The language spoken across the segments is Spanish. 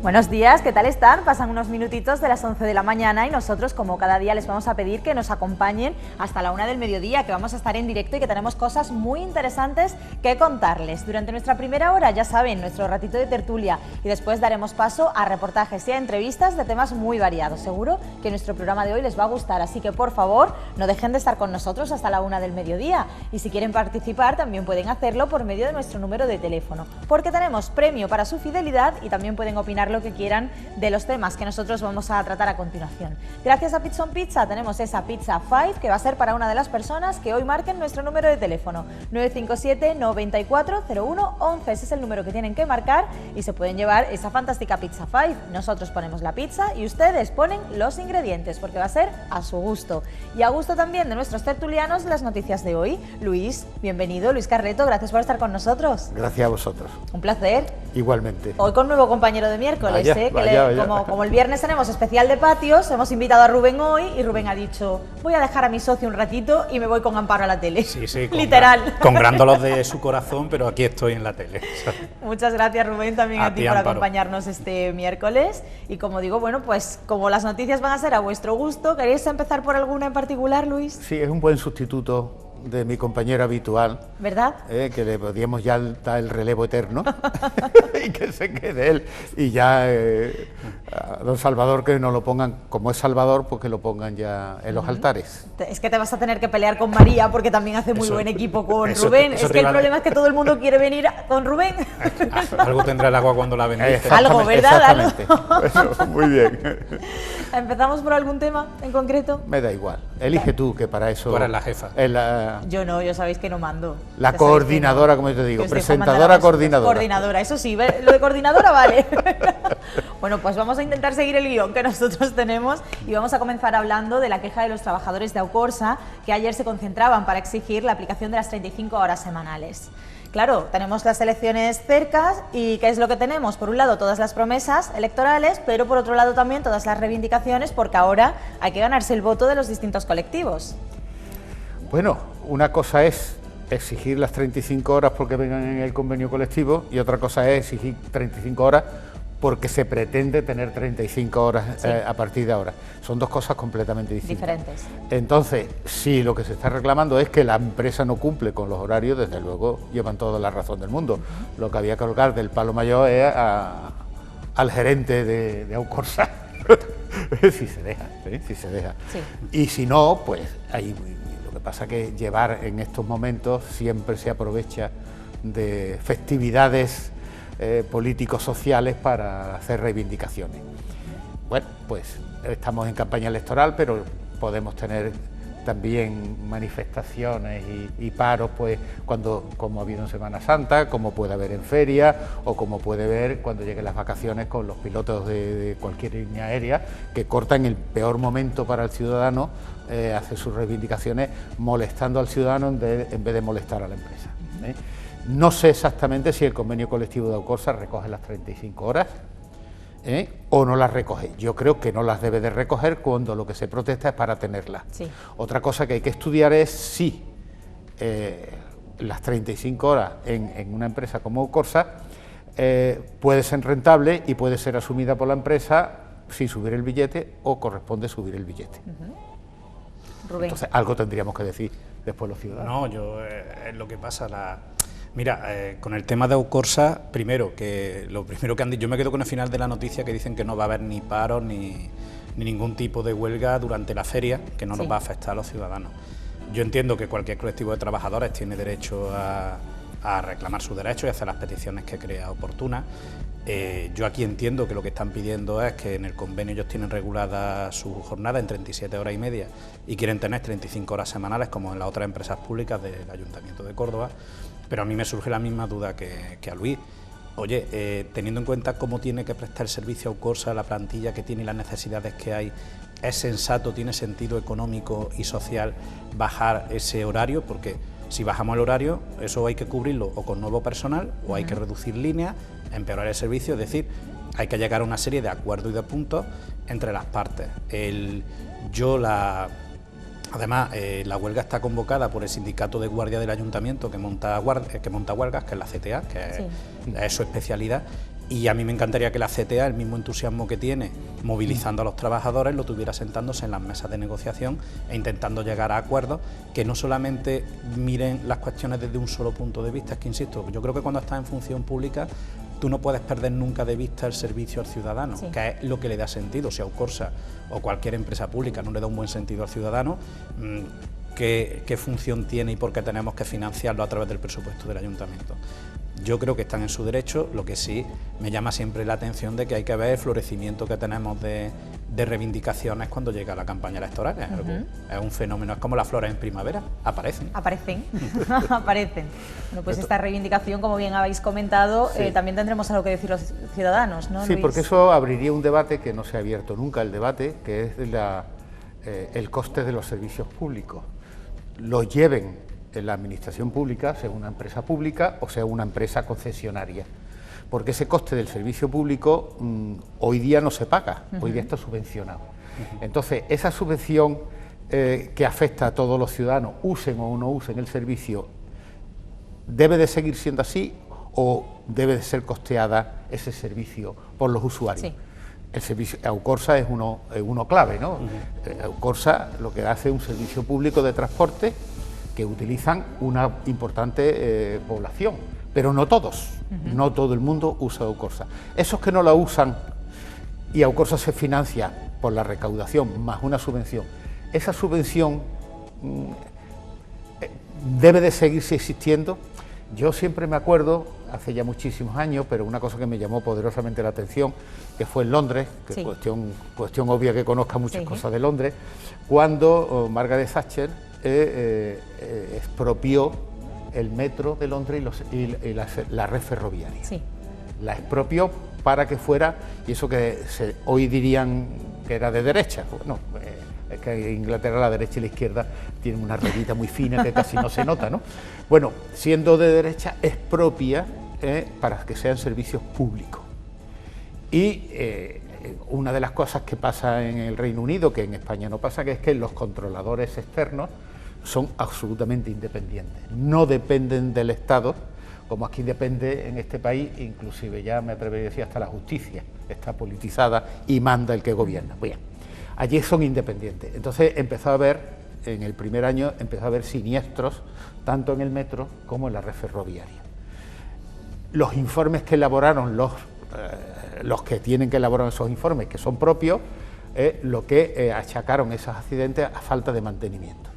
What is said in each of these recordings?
Buenos días, ¿qué tal están? Pasan unos minutitos de las 11 de la mañana y nosotros, como cada día, les vamos a pedir que nos acompañen hasta la 1 del mediodía, que vamos a estar en directo y que tenemos cosas muy interesantes que contarles. Durante nuestra primera hora, ya saben, nuestro ratito de tertulia, y después daremos paso a reportajes y a entrevistas de temas muy variados. Seguro que nuestro programa de hoy les va a gustar, así que por favor, no dejen de estar con nosotros hasta la 1 del mediodía. Y si quieren participar, también pueden hacerlo por medio de nuestro número de teléfono, porque tenemos premio para su fidelidad y también pueden opinar lo que quieran de los temas que nosotros vamos a tratar a continuación. Gracias a Pizzon Pizza tenemos esa Pizza 5 que va a ser para una de las personas que hoy marquen nuestro número de teléfono 957 94 01 11. Ese es el número que tienen que marcar y se pueden llevar esa fantástica Pizza 5. Nosotros ponemos la pizza y ustedes ponen los ingredientes, porque va a ser a su gusto y a gusto también de nuestros tertulianos las noticias de hoy. Luis, bienvenido. Luis Carreto, gracias por estar con nosotros. Gracias a vosotros. Un placer. Igualmente. Hoy con nuevo compañero de miércoles, vaya. Como el viernes tenemos especial de patios, hemos invitado a Rubén hoy y Rubén ha dicho: voy a dejar a mi socio un ratito y me voy con Amparo a la tele. Sí, literal. Con gran dolor de su corazón, pero aquí estoy en la tele. Muchas gracias, Rubén, también a ti por Amparo, acompañarnos este miércoles. Y como digo, bueno, pues como las noticias van a ser a vuestro gusto, ¿queréis empezar por alguna en particular, Luis? Sí, es un buen sustituto de mi compañero habitual, ¿verdad? Que le podíamos ya dar el relevo eterno y que se quede él. Y ya a don Salvador, que no lo pongan, como es Salvador, pues que lo pongan ya en los altares. Es que te vas a tener que pelear con María, porque también hace muy buen equipo con Rubén. Es que el problema es que todo el mundo quiere venir con Rubén. Algo tendrá el agua cuando la bendice. Algo, ¿verdad? Exactamente. Bueno, muy bien. ¿Empezamos por algún tema en concreto? Me da igual. Elige tú, que para eso... Tú eres la jefa. Yo no, yo sabéis que no mando. La coordinadora, como yo te digo, yo presentadora, coordinadora. Coordinadora, eso sí, lo de coordinadora vale. Bueno, pues vamos a intentar seguir el guión que nosotros tenemos y vamos a comenzar hablando de la queja de los trabajadores de Aucorsa, que ayer se concentraban para exigir la aplicación de las 35 horas semanales. Claro, tenemos las elecciones cerca y ¿qué es lo que tenemos? Por un lado, todas las promesas electorales, pero por otro lado también todas las reivindicaciones, porque ahora hay que ganarse el voto de los distintos colectivos. Bueno, una cosa es exigir las 35 horas porque vengan en el convenio colectivo y otra cosa es exigir 35 horas porque se pretende tener 35 horas sí. A partir de ahora. Son dos cosas completamente diferentes. Entonces, si lo que se está reclamando es que la empresa no cumple con los horarios, desde luego llevan toda la razón del mundo. Lo que había que colgar del palo mayor es al gerente de Aucorsa, si se deja, ¿sí? Si se deja. Sí. Y si no, pues ahí... Lo que pasa es que llevar en estos momentos siempre se aprovecha de festividades políticos sociales para hacer reivindicaciones. Bueno, pues estamos en campaña electoral, pero podemos tener también manifestaciones y paros, pues como ha habido en Semana Santa, como puede haber en feria o como puede haber cuando lleguen las vacaciones con los pilotos de cualquier línea aérea que cortan el peor momento para el ciudadano, hace sus reivindicaciones molestando al ciudadano en vez de molestar a la empresa. No sé exactamente si el convenio colectivo de Aucorsa recoge las 35 horas o no las recoge. Yo creo que no las debe de recoger cuando lo que se protesta es para tenerlas. Sí. Otra cosa que hay que estudiar es si las 35 horas en una empresa como Aucorsa puede ser rentable y puede ser asumida por la empresa sin subir el billete o corresponde subir el billete. Rubén. Entonces algo tendríamos que decir después los ciudadanos. No, yo es lo que pasa, Mira, con el tema de Aucorsa, primero que han dicho, yo me quedo con el final de la noticia que dicen que no va a haber ni paros ni ningún tipo de huelga durante la feria, que no nos va a afectar a los ciudadanos. Yo entiendo que cualquier colectivo de trabajadores tiene derecho a reclamar sus derechos y hacer las peticiones que crea oportunas, Yo aquí entiendo que lo que están pidiendo es que en el convenio ellos tienen regulada su jornada en 37 horas y media y quieren tener 35 horas semanales como en las otras empresas públicas del Ayuntamiento de Córdoba, pero a mí me surge la misma duda que a Luis. Oye, teniendo en cuenta cómo tiene que prestar el servicio a Aucorsa, la plantilla que tiene y las necesidades que hay, ¿es sensato, tiene sentido económico y social bajar ese horario? Porque si bajamos el horario, eso hay que cubrirlo o con nuevo personal o hay que reducir líneas, empeorar el servicio, es decir, hay que llegar a una serie de acuerdos y de puntos entre las partes. Además, la huelga está convocada por el sindicato de guardia del ayuntamiento que monta huelgas, que es la CTA, que es su especialidad, y a mí me encantaría que la CTA, el mismo entusiasmo que tiene movilizando a los trabajadores, lo tuviera sentándose en las mesas de negociación e intentando llegar a acuerdos que no solamente miren las cuestiones desde un solo punto de vista. Es que, insisto, yo creo que cuando estás en función pública tú no puedes perder nunca de vista el servicio al ciudadano, que es lo que le da sentido. Si Aucorsa o cualquier empresa pública no le da un buen sentido al ciudadano, ¿qué función tiene y por qué tenemos que financiarlo a través del presupuesto del ayuntamiento? Yo creo que están en su derecho, lo que sí me llama siempre la atención de que hay que ver el florecimiento que tenemos de reivindicaciones cuando llega la campaña electoral. Es un fenómeno, es como las flores en primavera, aparecen. Aparecen. Bueno, pues esta reivindicación, como bien habéis comentado, también tendremos algo que decir los ciudadanos, ¿no, Sí, Luis? porque eso abriría un debate que no se ha abierto nunca, el debate, que es el coste de los servicios públicos. Los lleven en la administración pública, sea una empresa pública o sea una empresa concesionaria. Porque ese coste del servicio público hoy día no se paga, hoy día está subvencionado. Entonces, esa subvención que afecta a todos los ciudadanos, usen o no usen el servicio, ¿debe de seguir siendo así o debe de ser costeada ese servicio por los usuarios? Sí. El servicio Aucorsa es uno clave, ¿no? Aucorsa lo que hace es un servicio público de transporte que utilizan una importante población, pero no todos, no todo el mundo usa Aucorsa. Esos que no la usan y Aucorsa se financia por la recaudación más una subvención, esa subvención debe de seguirse existiendo. Yo siempre me acuerdo, hace ya muchísimos años, pero una cosa que me llamó poderosamente la atención, que fue en Londres, que es cuestión obvia que conozca muchas cosas de Londres, cuando Margaret Thatcher expropió el metro de Londres y la red ferroviaria. La expropió para que fuera, y eso que hoy dirían que era de derecha, bueno, es que en Inglaterra la derecha y la izquierda tienen una rayita muy fina que casi no se nota, ¿no? Bueno, siendo de derecha, expropia para que sean servicios públicos. Y una de las cosas que pasa en el Reino Unido, que en España no pasa, que es que los controladores externos son absolutamente independientes, no dependen del Estado, como aquí depende en este país, inclusive ya me atrevería a decir hasta la justicia está politizada y manda el que gobierna. Bien, allí son independientes. Entonces empezó a haber, en el primer año, empezó a haber siniestros, tanto en el metro como en la red ferroviaria. Los informes que elaboraron los que tienen que elaborar esos informes, que son propios, lo que achacaron esos accidentes a falta de mantenimiento.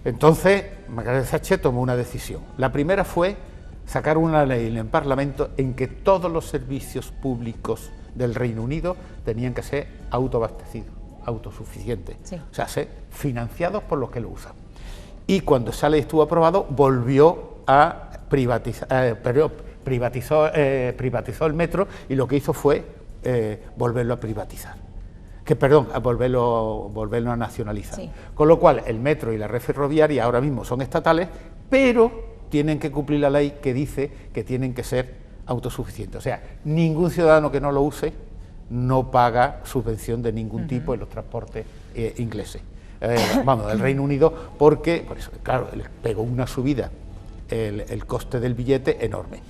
Entonces, Margaret Thatcher tomó una decisión. La primera fue sacar una ley en el Parlamento en que todos los servicios públicos del Reino Unido tenían que ser autoabastecidos, autosuficientes, o sea, ser financiados por los que lo usan. Y cuando esa ley estuvo aprobado, volvió a privatizó el metro y lo que hizo fue volverlo a privatizar. A volverlo a nacionalizar. Con lo cual, el metro y la red ferroviaria ahora mismo son estatales, pero tienen que cumplir la ley que dice que tienen que ser autosuficientes. O sea, ningún ciudadano que no lo use no paga subvención de ningún tipo en los transportes ingleses. Del Reino Unido, porque, por eso, claro, le pegó una subida el coste del billete enorme.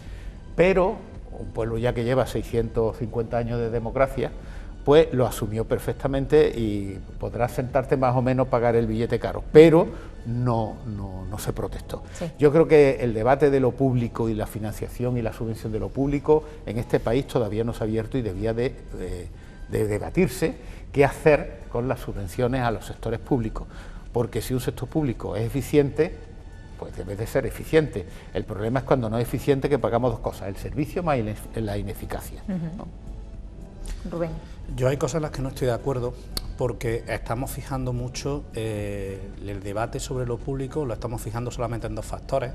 Pero un pueblo ya que lleva 650 años de democracia, pues lo asumió perfectamente y podrás sentarte más o menos pagar el billete caro, pero no se protestó. Yo creo que el debate de lo público y la financiación y la subvención de lo público en este país todavía no se ha abierto y debía de debatirse qué hacer con las subvenciones a los sectores públicos, porque si un sector público es eficiente, pues debe de ser eficiente. El problema es cuando no es eficiente, que pagamos dos cosas, el servicio más la ineficacia, ¿no? Rubén. Yo hay cosas en las que no estoy de acuerdo, porque estamos fijando mucho el debate sobre lo público, lo estamos fijando solamente en dos factores,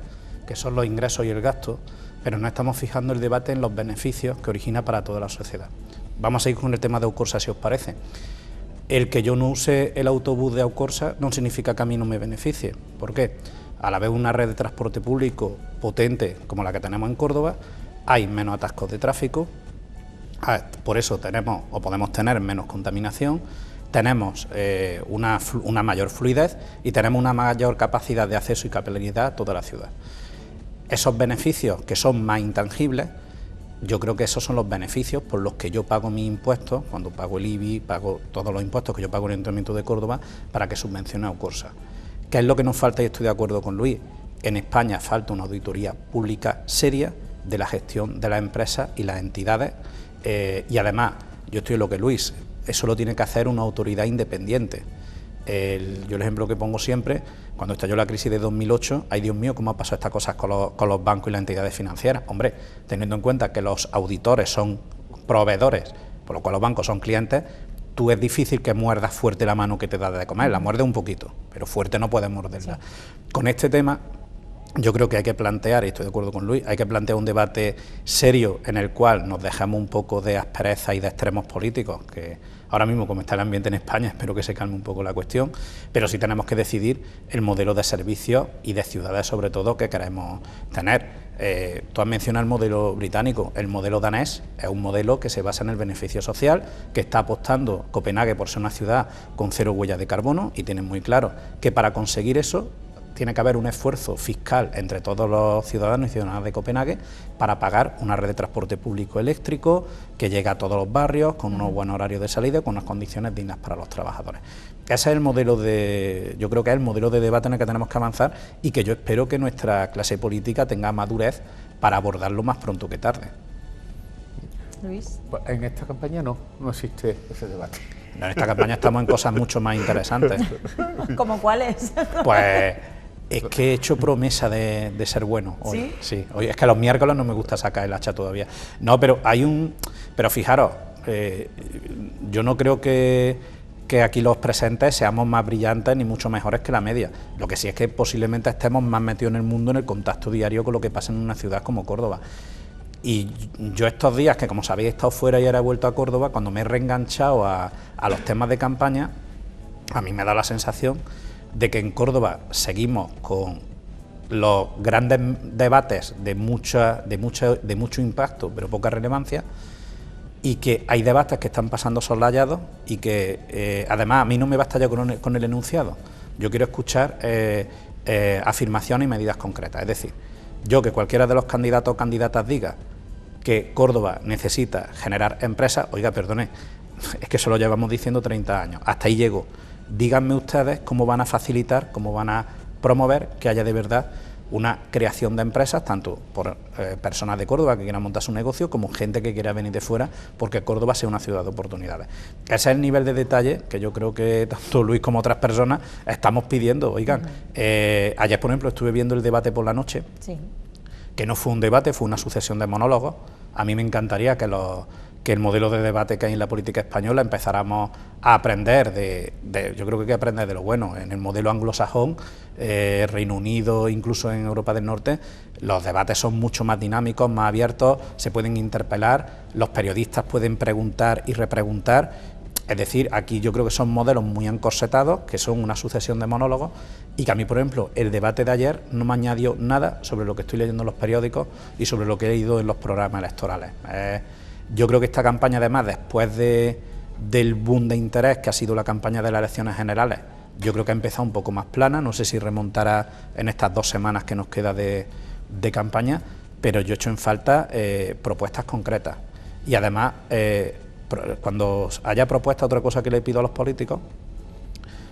que son los ingresos y el gasto, pero no estamos fijando el debate en los beneficios que origina para toda la sociedad. Vamos a ir con el tema de Aucorsa, si os parece. El que yo no use el autobús de Aucorsa no significa que a mí no me beneficie. ¿Por qué? Al haber una red de transporte público potente como la que tenemos en Córdoba, hay menos atascos de tráfico, por eso tenemos o podemos tener menos contaminación, tenemos una mayor fluidez y tenemos una mayor capacidad de acceso y capilaridad a toda la ciudad. Esos beneficios, que son más intangibles, yo creo que esos son los beneficios por los que yo pago mis impuestos, cuando pago el IBI, pago todos los impuestos que yo pago en el Ayuntamiento de Córdoba para que subvencione a Aucorsa. ¿Qué es lo que nos falta? Y estoy de acuerdo con Luis. En España falta una auditoría pública seria de la gestión de las empresas y las entidades, y además, yo estoy en lo que Luis, eso lo tiene que hacer una autoridad independiente. Yo el ejemplo que pongo siempre, cuando estalló la crisis de 2008, ay Dios mío, ¿cómo ha pasado estas cosas con los bancos y las entidades financieras? Hombre, teniendo en cuenta que los auditores son proveedores, por lo cual los bancos son clientes, tú es difícil que muerdas fuerte la mano que te da de comer, la muerdes un poquito, pero fuerte no puedes morderla. Sí. Con este tema, yo creo que hay que plantear, y estoy de acuerdo con Luis, hay que plantear un debate serio en el cual nos dejamos un poco de aspereza y de extremos políticos, que ahora mismo, como está el ambiente en España, espero que se calme un poco la cuestión, pero sí tenemos que decidir el modelo de servicios y de ciudades, sobre todo, que queremos tener. Tú has mencionado el modelo británico, el modelo danés es un modelo que se basa en el beneficio social, que está apostando Copenhague por ser una ciudad con cero huella de carbono, y tienen muy claro que para conseguir eso tiene que haber un esfuerzo fiscal entre todos los ciudadanos y ciudadanas de Copenhague para pagar una red de transporte público eléctrico que llegue a todos los barrios con unos buenos horarios de salida y con unas condiciones dignas para los trabajadores. Ese es el modelo yo creo que es el modelo de debate en el que tenemos que avanzar y que yo espero que nuestra clase política tenga madurez para abordarlo más pronto que tarde. Luis. Pues en esta campaña no existe ese debate. En esta campaña estamos en cosas mucho más interesantes. ¿Cómo cuáles? Pues es que he hecho promesa de ser bueno hoy. ¿Sí? Sí, hoy es que los miércoles no me gusta sacar el hacha todavía. No, pero pero fijaros, yo no creo que aquí los presentes seamos más brillantes ni mucho mejores que la media. Lo que sí es que posiblemente estemos más metidos en el mundo, en el contacto diario con lo que pasa en una ciudad como Córdoba. Y yo estos días, que como sabéis he estado fuera y ahora he vuelto a Córdoba, cuando me he reenganchado a los temas de campaña, a mí me da la sensación de que en Córdoba seguimos con los grandes debates de mucho impacto, pero poca relevancia, y que hay debates que están pasando soslayados y que además a mí no me basta ya con el enunciado. Yo quiero escuchar afirmaciones y medidas concretas. Es decir, yo que cualquiera de los candidatos o candidatas diga que Córdoba necesita generar empresas, oiga, perdone, es que eso lo llevamos diciendo 30 años, hasta ahí llego. Díganme ustedes cómo van a facilitar, cómo van a promover que haya de verdad una creación de empresas, tanto por personas de Córdoba que quieran montar su negocio, como gente que quiera venir de fuera, porque Córdoba sea una ciudad de oportunidades. Ese es el nivel de detalle que yo creo que tanto Luis como otras personas estamos pidiendo. Oigan, ayer, por ejemplo, estuve viendo el debate por la noche, sí, que no fue un debate, fue una sucesión de monólogos. A mí me encantaría que el modelo de debate que hay en la política española empezáramos a aprender yo creo que hay que aprender de lo bueno. En el modelo anglosajón, Reino Unido, incluso en Europa del Norte, los debates son mucho más dinámicos, más abiertos, se pueden interpelar, los periodistas pueden preguntar y repreguntar. Es decir, aquí yo creo que son modelos muy encorsetados, que son una sucesión de monólogos, y que a mí, por ejemplo, el debate de ayer no me añadió nada sobre lo que estoy leyendo en los periódicos y sobre lo que he leído en los programas electorales. Yo creo que esta campaña, además, después del boom de interés que ha sido la campaña de las elecciones generales, yo creo que ha empezado un poco más plana. No sé si remontará en estas 2 semanas que nos queda de campaña, pero yo echo en falta propuestas concretas. Y además, cuando haya propuestas, otra cosa que le pido a los políticos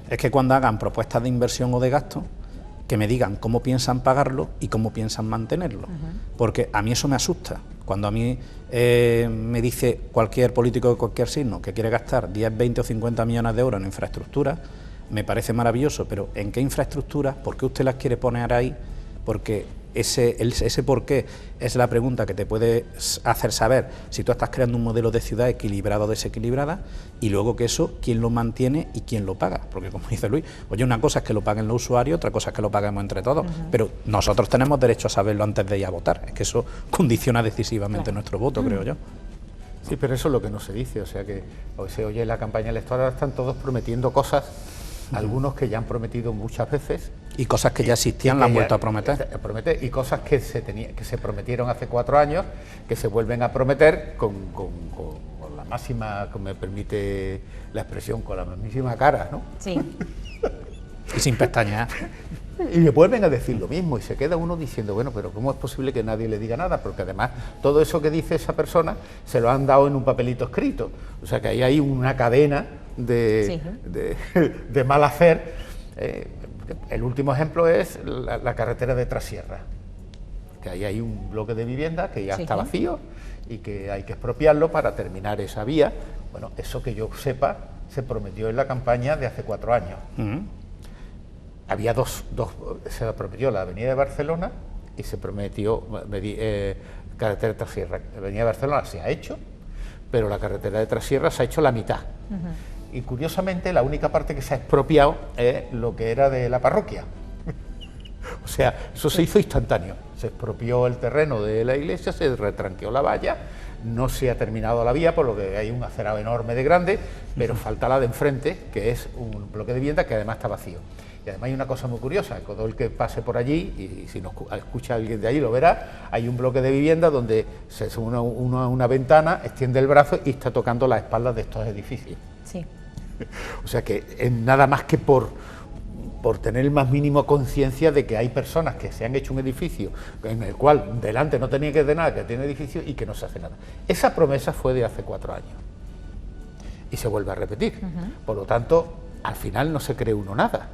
es que cuando hagan propuestas de inversión o de gasto, que me digan cómo piensan pagarlo y cómo piensan mantenerlo. Porque a mí eso me asusta. Cuando a mí me dice cualquier político de cualquier signo que quiere gastar 10, 20 o 50 millones de euros en infraestructura, me parece maravilloso, pero ¿en qué infraestructura? ¿Por qué usted las quiere poner ahí porque ese por qué es la pregunta que te puede hacer saber si tú estás creando un modelo de ciudad equilibrado o desequilibrada, y luego que eso, quién lo mantiene y quién lo paga, porque como dice Luis, oye, una cosa es que lo paguen los usuarios, otra cosa es que lo paguemos entre todos, pero nosotros tenemos derecho a saberlo antes de ir a votar, es que eso condiciona decisivamente nuestro voto, creo yo. Sí, pero eso es lo que no se dice, o sea que hoy se oye en la campaña electoral, están todos prometiendo cosas, algunos que ya han prometido muchas veces. Y cosas que ya existían las han vuelto a prometer. Y cosas que se prometieron hace 4 años, que se vuelven a prometer con la máxima, que me permite la expresión, con la mismísima cara, ¿no? Sí. Y sin pestañear. Y le vuelven a decir lo mismo y se queda uno diciendo, bueno, pero ¿cómo es posible que nadie le diga nada? Porque además todo eso que dice esa persona se lo han dado en un papelito escrito. O sea que ahí hay una cadena de mal hacer. El último ejemplo es la carretera de Trasierra, que ahí hay un bloque de vivienda que ya está vacío y que hay que expropiarlo para terminar esa vía. Bueno, eso que yo sepa se prometió en la campaña de hace 4 años. Había dos, se prometió la avenida de Barcelona y se prometió carretera de Trasierra. La avenida de Barcelona se ha hecho, pero la carretera de Trasierra se ha hecho la mitad. Y curiosamente la única parte que se ha expropiado es lo que era de la parroquia. O sea, eso se hizo instantáneo. Se expropió el terreno de la iglesia, se retranqueó la valla, no se ha terminado la vía, por lo que hay un acerado enorme de grande, pero falta la de enfrente, que es un bloque de vivienda que además está vacío. Y además hay una cosa muy curiosa, todo el que pase por allí, y si nos escucha alguien de allí lo verá, hay un bloque de vivienda donde se sube uno a una ventana, extiende el brazo y está tocando las espaldas de estos edificios. Sí. O sea que es nada más que por tener el más mínimo conciencia de que hay personas que se han hecho un edificio en el cual delante no tenía que tener nada, que tiene edificio y que no se hace nada. Esa promesa fue de hace 4 años y se vuelve a repetir. Por lo tanto, al final no se cree uno nada.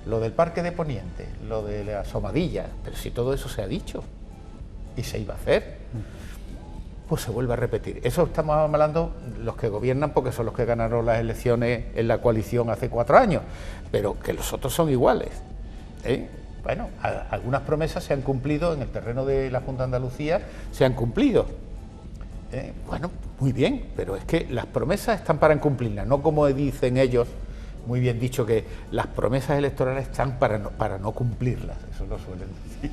Lo del Parque de Poniente, lo de la Asomadilla, pero si todo eso se ha dicho y se iba a hacer, pues se vuelve a repetir. Eso estamos hablando los que gobiernan, porque son los que ganaron las elecciones en la coalición hace 4 años, pero que los otros son iguales. Bueno, algunas promesas se han cumplido en el terreno de la Junta de Andalucía, se han cumplido. Bueno, muy bien, pero es que las promesas están para cumplirlas, no como dicen ellos. Muy bien dicho, que las promesas electorales están para no cumplirlas, eso lo suelen decir.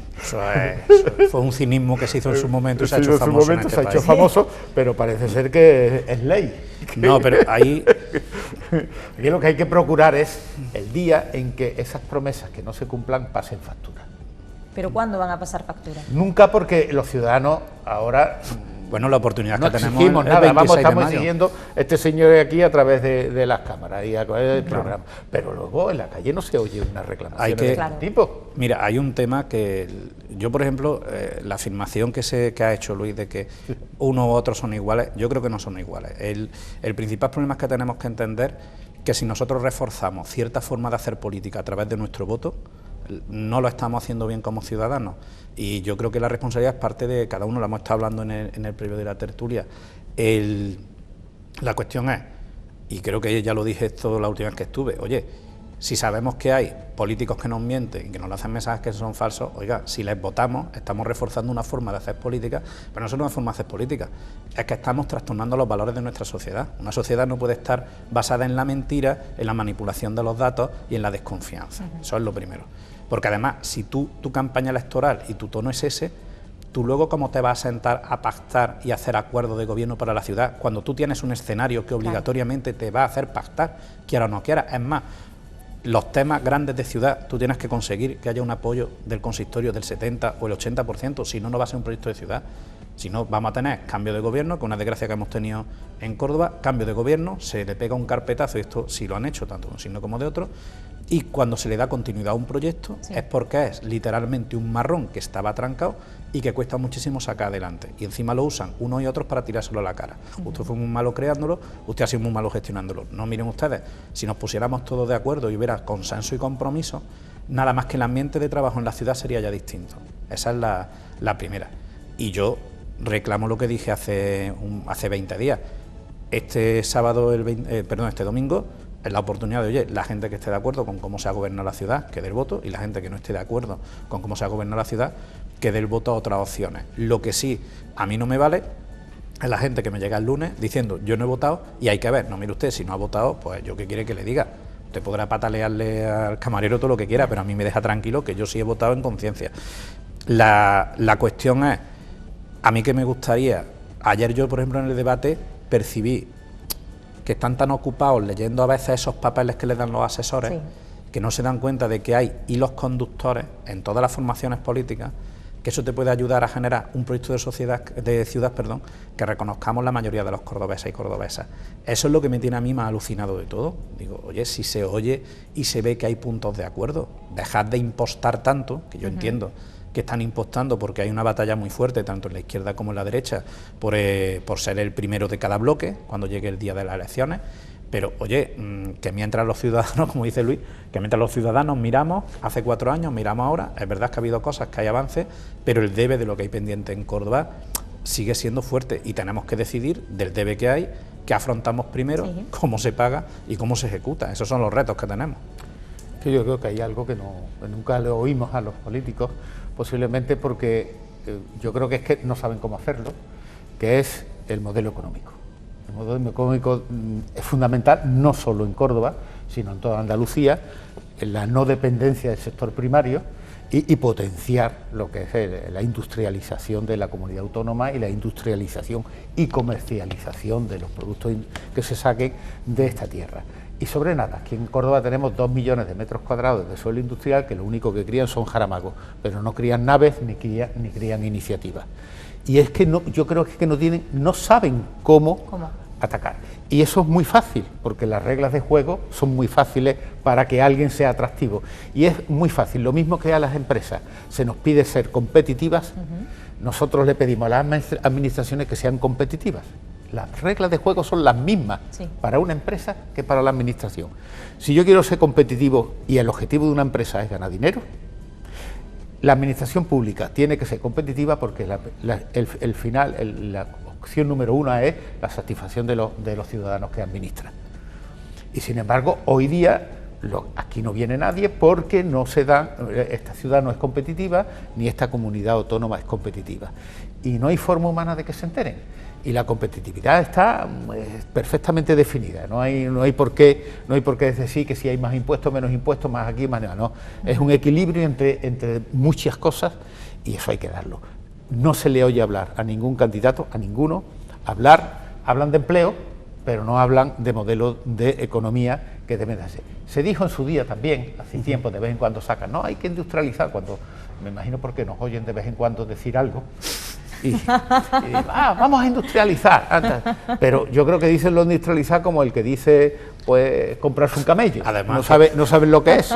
Eso fue un cinismo que se hizo en su momento y se ha hecho famoso en este país. Famoso, pero parece ser que es ley. No, pero ahí... Aquí lo que hay que procurar es el día en que esas promesas que no se cumplan pasen factura. ¿Pero cuándo van a pasar factura? Nunca, porque los ciudadanos ahora... Bueno, la oportunidad no que tenemos exigimos nada, estamos de siguiendo este señor aquí a través de las cámaras y a través del programa, pero luego en la calle no se oye una reclamación de este tipo. Mira, hay un tema que yo, por ejemplo, la afirmación que ha hecho Luis de que unos u otros son iguales, yo creo que no son iguales. El principal problema es que tenemos que entender que si nosotros reforzamos cierta forma de hacer política a través de nuestro voto, no lo estamos haciendo bien como ciudadanos, y yo creo que la responsabilidad es parte de cada uno, lo hemos estado hablando en el previo de la tertulia. La cuestión es, y creo que ya lo dije esto la última vez que estuve, oye, si sabemos que hay políticos que nos mienten y que nos hacen mensajes que son falsos, oiga, si les votamos estamos reforzando una forma de hacer política, pero no solo una forma de hacer política, es que estamos trastornando los valores de nuestra sociedad. Una sociedad no puede estar basada en la mentira, en la manipulación de los datos y en la desconfianza. Eso es lo primero. Porque además, si tu campaña electoral y tu tono es ese, tú luego cómo te vas a sentar a pactar y hacer acuerdos de gobierno para la ciudad cuando tú tienes un escenario que obligatoriamente te va a hacer pactar, quiera o no quiera. Es más, los temas grandes de ciudad, tú tienes que conseguir que haya un apoyo del consistorio del 70 o el 80%, si no, no va a ser un proyecto de ciudad. Si no, vamos a tener cambio de gobierno, que una desgracia que hemos tenido en Córdoba, cambio de gobierno, se le pega un carpetazo, y esto sí lo han hecho, tanto de un signo como de otro, y cuando se le da continuidad a un proyecto es porque es literalmente un marrón que estaba trancado y que cuesta muchísimo sacar adelante, y encima lo usan unos y otros para tirárselo a la cara. Usted fue muy malo creándolo, usted ha sido muy malo gestionándolo. No, miren ustedes, si nos pusiéramos todos de acuerdo y hubiera consenso y compromiso, nada más que el ambiente de trabajo en la ciudad sería ya distinto. Esa es la primera. Y yo reclamo lo que dije hace 20 días. Este domingo es la oportunidad de, oye, la gente que esté de acuerdo con cómo se ha gobernado la ciudad, que dé el voto, y la gente que no esté de acuerdo con cómo se ha gobernado la ciudad, que dé el voto a otras opciones. Lo que sí a mí no me vale es la gente que me llega el lunes diciendo yo no he votado y hay que ver, no, mire usted, si no ha votado, pues yo qué quiere que le diga. Usted podrá patalearle al camarero todo lo que quiera, pero a mí me deja tranquilo que yo sí he votado en conciencia. La cuestión es, a mí que me gustaría, ayer yo por ejemplo en el debate percibí que están tan ocupados leyendo a veces esos papeles que les dan los asesores, sí, que no se dan cuenta de que hay hilos conductores en todas las formaciones políticas, que eso te puede ayudar a generar un proyecto de ciudad, que reconozcamos la mayoría de los cordobeses y cordobesas. Eso es lo que me tiene a mí más alucinado de todo. Digo, oye, si se oye y se ve que hay puntos de acuerdo, dejad de impostar tanto, que yo entiendo que están impostando porque hay una batalla muy fuerte, tanto en la izquierda como en la derecha, por ser el primero de cada bloque, cuando llegue el día de las elecciones. Pero, oye, que mientras los ciudadanos, como dice Luis, que mientras los ciudadanos miramos, hace 4 años, miramos ahora, es verdad que ha habido cosas, que hay avances, pero el debe de lo que hay pendiente en Córdoba sigue siendo fuerte y tenemos que decidir del debe que hay, qué afrontamos primero, sí, cómo se paga y cómo se ejecuta. Esos son los retos que tenemos. Sí, yo creo que hay algo que nunca le oímos a los políticos, posiblemente porque yo creo que es que no saben cómo hacerlo, que es el modelo económico. El modelo económico es fundamental no solo en Córdoba, sino en toda Andalucía, en la no dependencia del sector primario y potenciar lo que es la industrialización de la comunidad autónoma y la industrialización y comercialización de los productos que se saquen de esta tierra. Y sobre nada, aquí en Córdoba tenemos 2 millones de metros cuadrados de suelo industrial que lo único que crían son jaramagos, pero no crían naves ni crían iniciativas. Y es que yo creo que no saben cómo atacar. Y eso es muy fácil, porque las reglas de juego son muy fáciles para que alguien sea atractivo. Y es muy fácil, lo mismo que a las empresas se nos pide ser competitivas, nosotros le pedimos a las administraciones que sean competitivas. Las reglas de juego son las mismas, sí, para una empresa que para la administración. Si yo quiero ser competitivo y el objetivo de una empresa es ganar dinero, la administración pública tiene que ser competitiva porque la opción número 1 es la satisfacción de los ciudadanos que administran. Y sin embargo, hoy día aquí no viene nadie porque no se da, esta ciudad no es competitiva, ni esta comunidad autónoma es competitiva. Y no hay forma humana de que se enteren. Y la competitividad está perfectamente definida, no hay por qué decir que si hay más impuestos, menos impuestos, más aquí, más allá, no. Es un equilibrio entre muchas cosas y eso hay que darlo. No se le oye hablar a ningún candidato, a ninguno, hablan de empleo, pero no hablan de modelo de economía que deben de hacer. Se dijo en su día también, hace tiempo, de vez en cuando sacan, no, hay que industrializar, cuando me imagino porque nos oyen de vez en cuando decir algo, vamos a industrializar. Pero yo creo que dicen lo de industrializar como el que dice, pues, comprarse un camello. Además, no saben lo que es.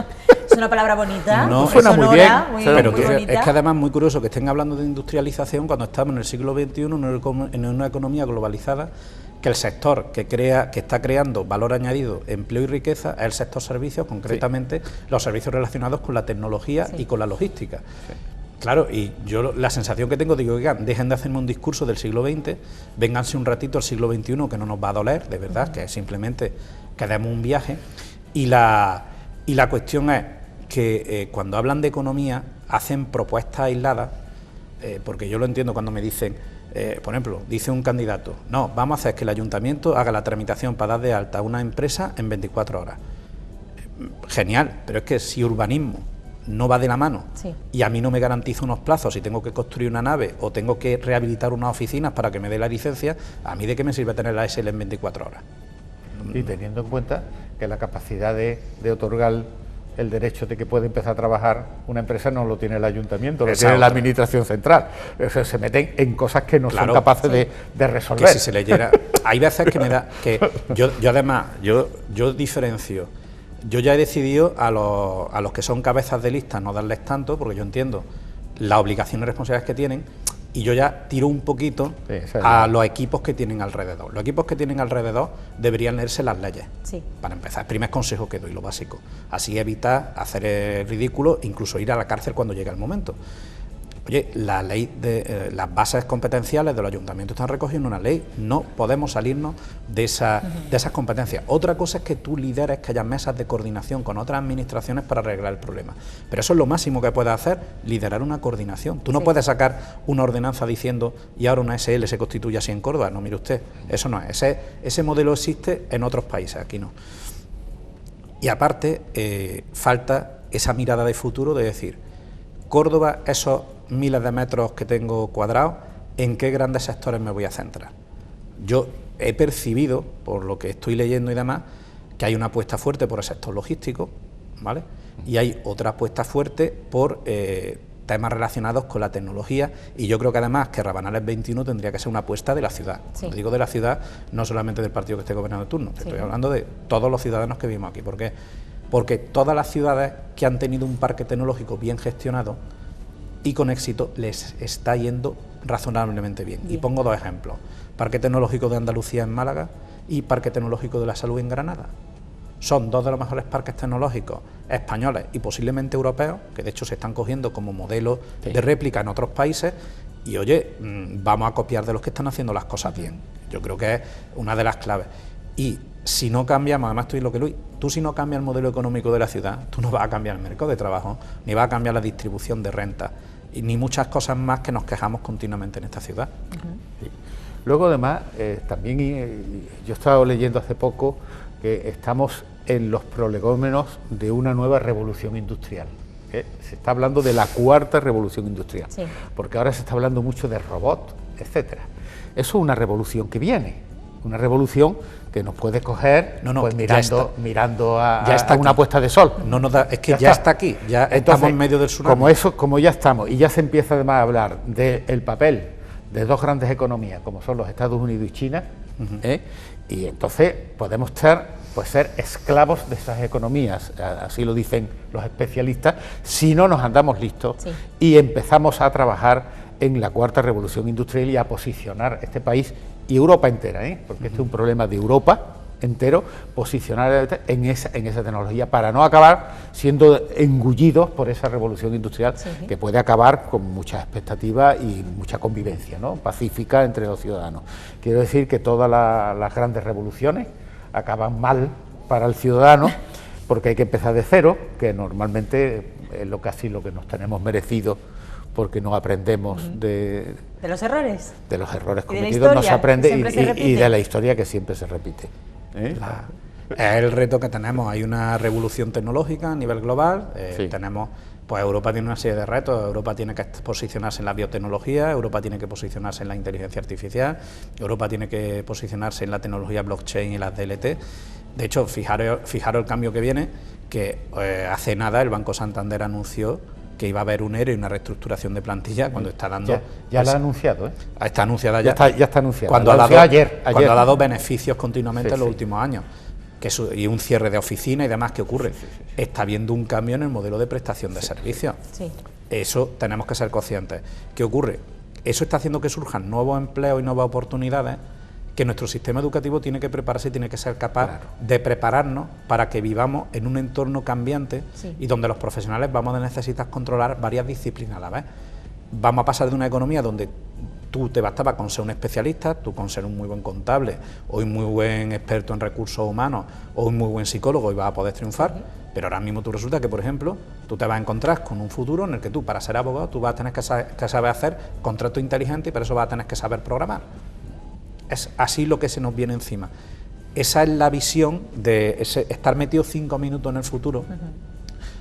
Es una palabra bonita, no, suena muy bien. Pero es que además es muy curioso que estén hablando de industrialización cuando estamos en el siglo XXI, en una economía globalizada, que el sector que está creando valor añadido, empleo y riqueza es el sector servicios, concretamente sí, los servicios relacionados con la tecnología, sí, y con la logística. Sí. Claro, y yo la sensación que tengo, digo, oigan, dejen de hacerme un discurso del siglo XX, vénganse un ratito al siglo XXI, que no nos va a doler, de verdad, que simplemente que demos un viaje. Y la cuestión es que cuando hablan de economía, hacen propuestas aisladas, porque yo lo entiendo cuando me dicen, por ejemplo, dice un candidato, no, vamos a hacer que el ayuntamiento haga la tramitación para dar de alta a una empresa en 24 horas. Genial, pero es que si urbanismo no va de la mano, sí, y a mí no me garantiza unos plazos, si tengo que construir una nave o tengo que rehabilitar unas oficinas para que me dé la licencia, ¿a mí de qué me sirve tener la SL en 24 horas? Y teniendo en cuenta que la capacidad de otorgar el derecho de que puede empezar a trabajar una empresa no lo tiene el ayuntamiento, lo tiene la administración central. O sea, se meten en cosas que no son capaces de resolver. Que si se leyera, hay veces que me da, que yo además, yo diferencio. Yo ya he decidido a los que son cabezas de lista no darles tanto, porque yo entiendo las obligaciones y responsabilidades que tienen, y yo ya tiro un poquito a los equipos que tienen alrededor. Los equipos que tienen alrededor deberían leerse las leyes, sí, para empezar. El primer consejo que doy, lo básico. Así evita hacer el ridículo, incluso ir a la cárcel cuando llegue el momento. Oye, la ley de las bases competenciales de los ayuntamientos están recogidas en una ley. No podemos salirnos de esas competencias. Otra cosa es que tú lideres, que haya mesas de coordinación con otras administraciones para arreglar el problema. Pero eso es lo máximo que puedes hacer, liderar una coordinación. Tú no puedes sacar una ordenanza diciendo y ahora una SL se constituye así en Córdoba. No, mire usted, eso no es. Ese modelo existe en otros países, aquí no. Y aparte, falta esa mirada de futuro de decir, Córdoba, esos miles de metros que tengo cuadrados, ¿en qué grandes sectores me voy a centrar? Yo he percibido, por lo que estoy leyendo y demás, que hay una apuesta fuerte por el sector logístico, ¿vale? Y hay otra apuesta fuerte por temas relacionados con la tecnología, y yo creo que además que Rabanales 21 tendría que ser una apuesta de la ciudad. Cuando digo de la ciudad, no solamente del partido que esté gobernando de turno, estoy hablando de todos los ciudadanos que vivimos aquí. ¿Por qué? Porque todas las ciudades que han tenido un parque tecnológico bien gestionado y con éxito les está yendo razonablemente bien. Y pongo dos ejemplos: Parque Tecnológico de Andalucía en Málaga y Parque Tecnológico de la Salud en Granada. Son dos de los mejores parques tecnológicos españoles y posiblemente europeos, que de hecho se están cogiendo como modelo de réplica en otros países. Y oye, vamos a copiar de los que están haciendo las cosas bien. Yo creo que es una de las claves. Y si no cambiamos, además estoy lo que Luis, tú si no cambias el modelo económico de la ciudad, tú no vas a cambiar el mercado de trabajo, ni vas a cambiar la distribución de renta, y ni muchas cosas más que nos quejamos continuamente en esta ciudad. Sí. Luego además, también yo he estado leyendo hace poco que estamos en los prolegómenos de una nueva revolución industrial. Se está hablando de la cuarta revolución industrial, porque ahora se está hablando mucho de robots, etcétera. Eso es una revolución que viene, una revolución que nos puede coger pues mirando a una puesta de sol. No nos da, es que ya está aquí, ya estamos en medio del tsunami. Como ya estamos, y ya se empieza además a hablar del papel de dos grandes economías, como son los Estados Unidos y China, y entonces podemos ser esclavos de esas economías, así lo dicen los especialistas, si no nos andamos listos y empezamos a trabajar en la cuarta revolución industrial y a posicionar este país y Europa entera, porque este es un problema de Europa entero, posicionar en esa tecnología para no acabar siendo engullidos por esa revolución industrial que puede acabar con muchas expectativas y mucha convivencia, ¿no?, pacífica entre los ciudadanos. Quiero decir que todas las grandes revoluciones acaban mal para el ciudadano, porque hay que empezar de cero, que normalmente es lo que nos tenemos merecido, porque no aprendemos de los errores. De los errores cometidos no se aprende, y de la historia que siempre se repite. Es el reto que tenemos. Hay una revolución tecnológica a nivel global. Tenemos, pues Europa tiene una serie de retos. Europa tiene que posicionarse en la biotecnología, Europa tiene que posicionarse en la inteligencia artificial, Europa tiene que posicionarse en la tecnología blockchain y las DLT. De hecho, fijaros el cambio que viene, que hace nada el Banco Santander anunció que iba a haber un ERE y una reestructuración de plantilla, cuando está dando... Ya lo ha anunciado, Está anunciada ya. Ya está anunciado. Cuando ayer. Cuando ha dado beneficios continuamente en los últimos años. Y un cierre de oficina y demás, ¿qué ocurre? Está habiendo un cambio en el modelo de prestación de servicios. Eso tenemos que ser conscientes. ¿Qué ocurre? Eso está haciendo que surjan nuevos empleos y nuevas oportunidades, que nuestro sistema educativo tiene que prepararse y tiene que ser capaz de prepararnos para que vivamos en un entorno cambiante y donde los profesionales vamos a necesitar controlar varias disciplinas a la vez. Vamos a pasar de una economía donde tú te bastaba con ser un especialista, tú con ser un muy buen contable o un muy buen experto en recursos humanos o un muy buen psicólogo y vas a poder triunfar, pero ahora mismo tú resulta que, por ejemplo, tú te vas a encontrar con un futuro en el que tú, para ser abogado, tú vas a tener que saber hacer contratos inteligentes y para eso vas a tener que saber programar. Es así lo que se nos viene encima. Esa es la visión de estar metido 5 minutos en el futuro,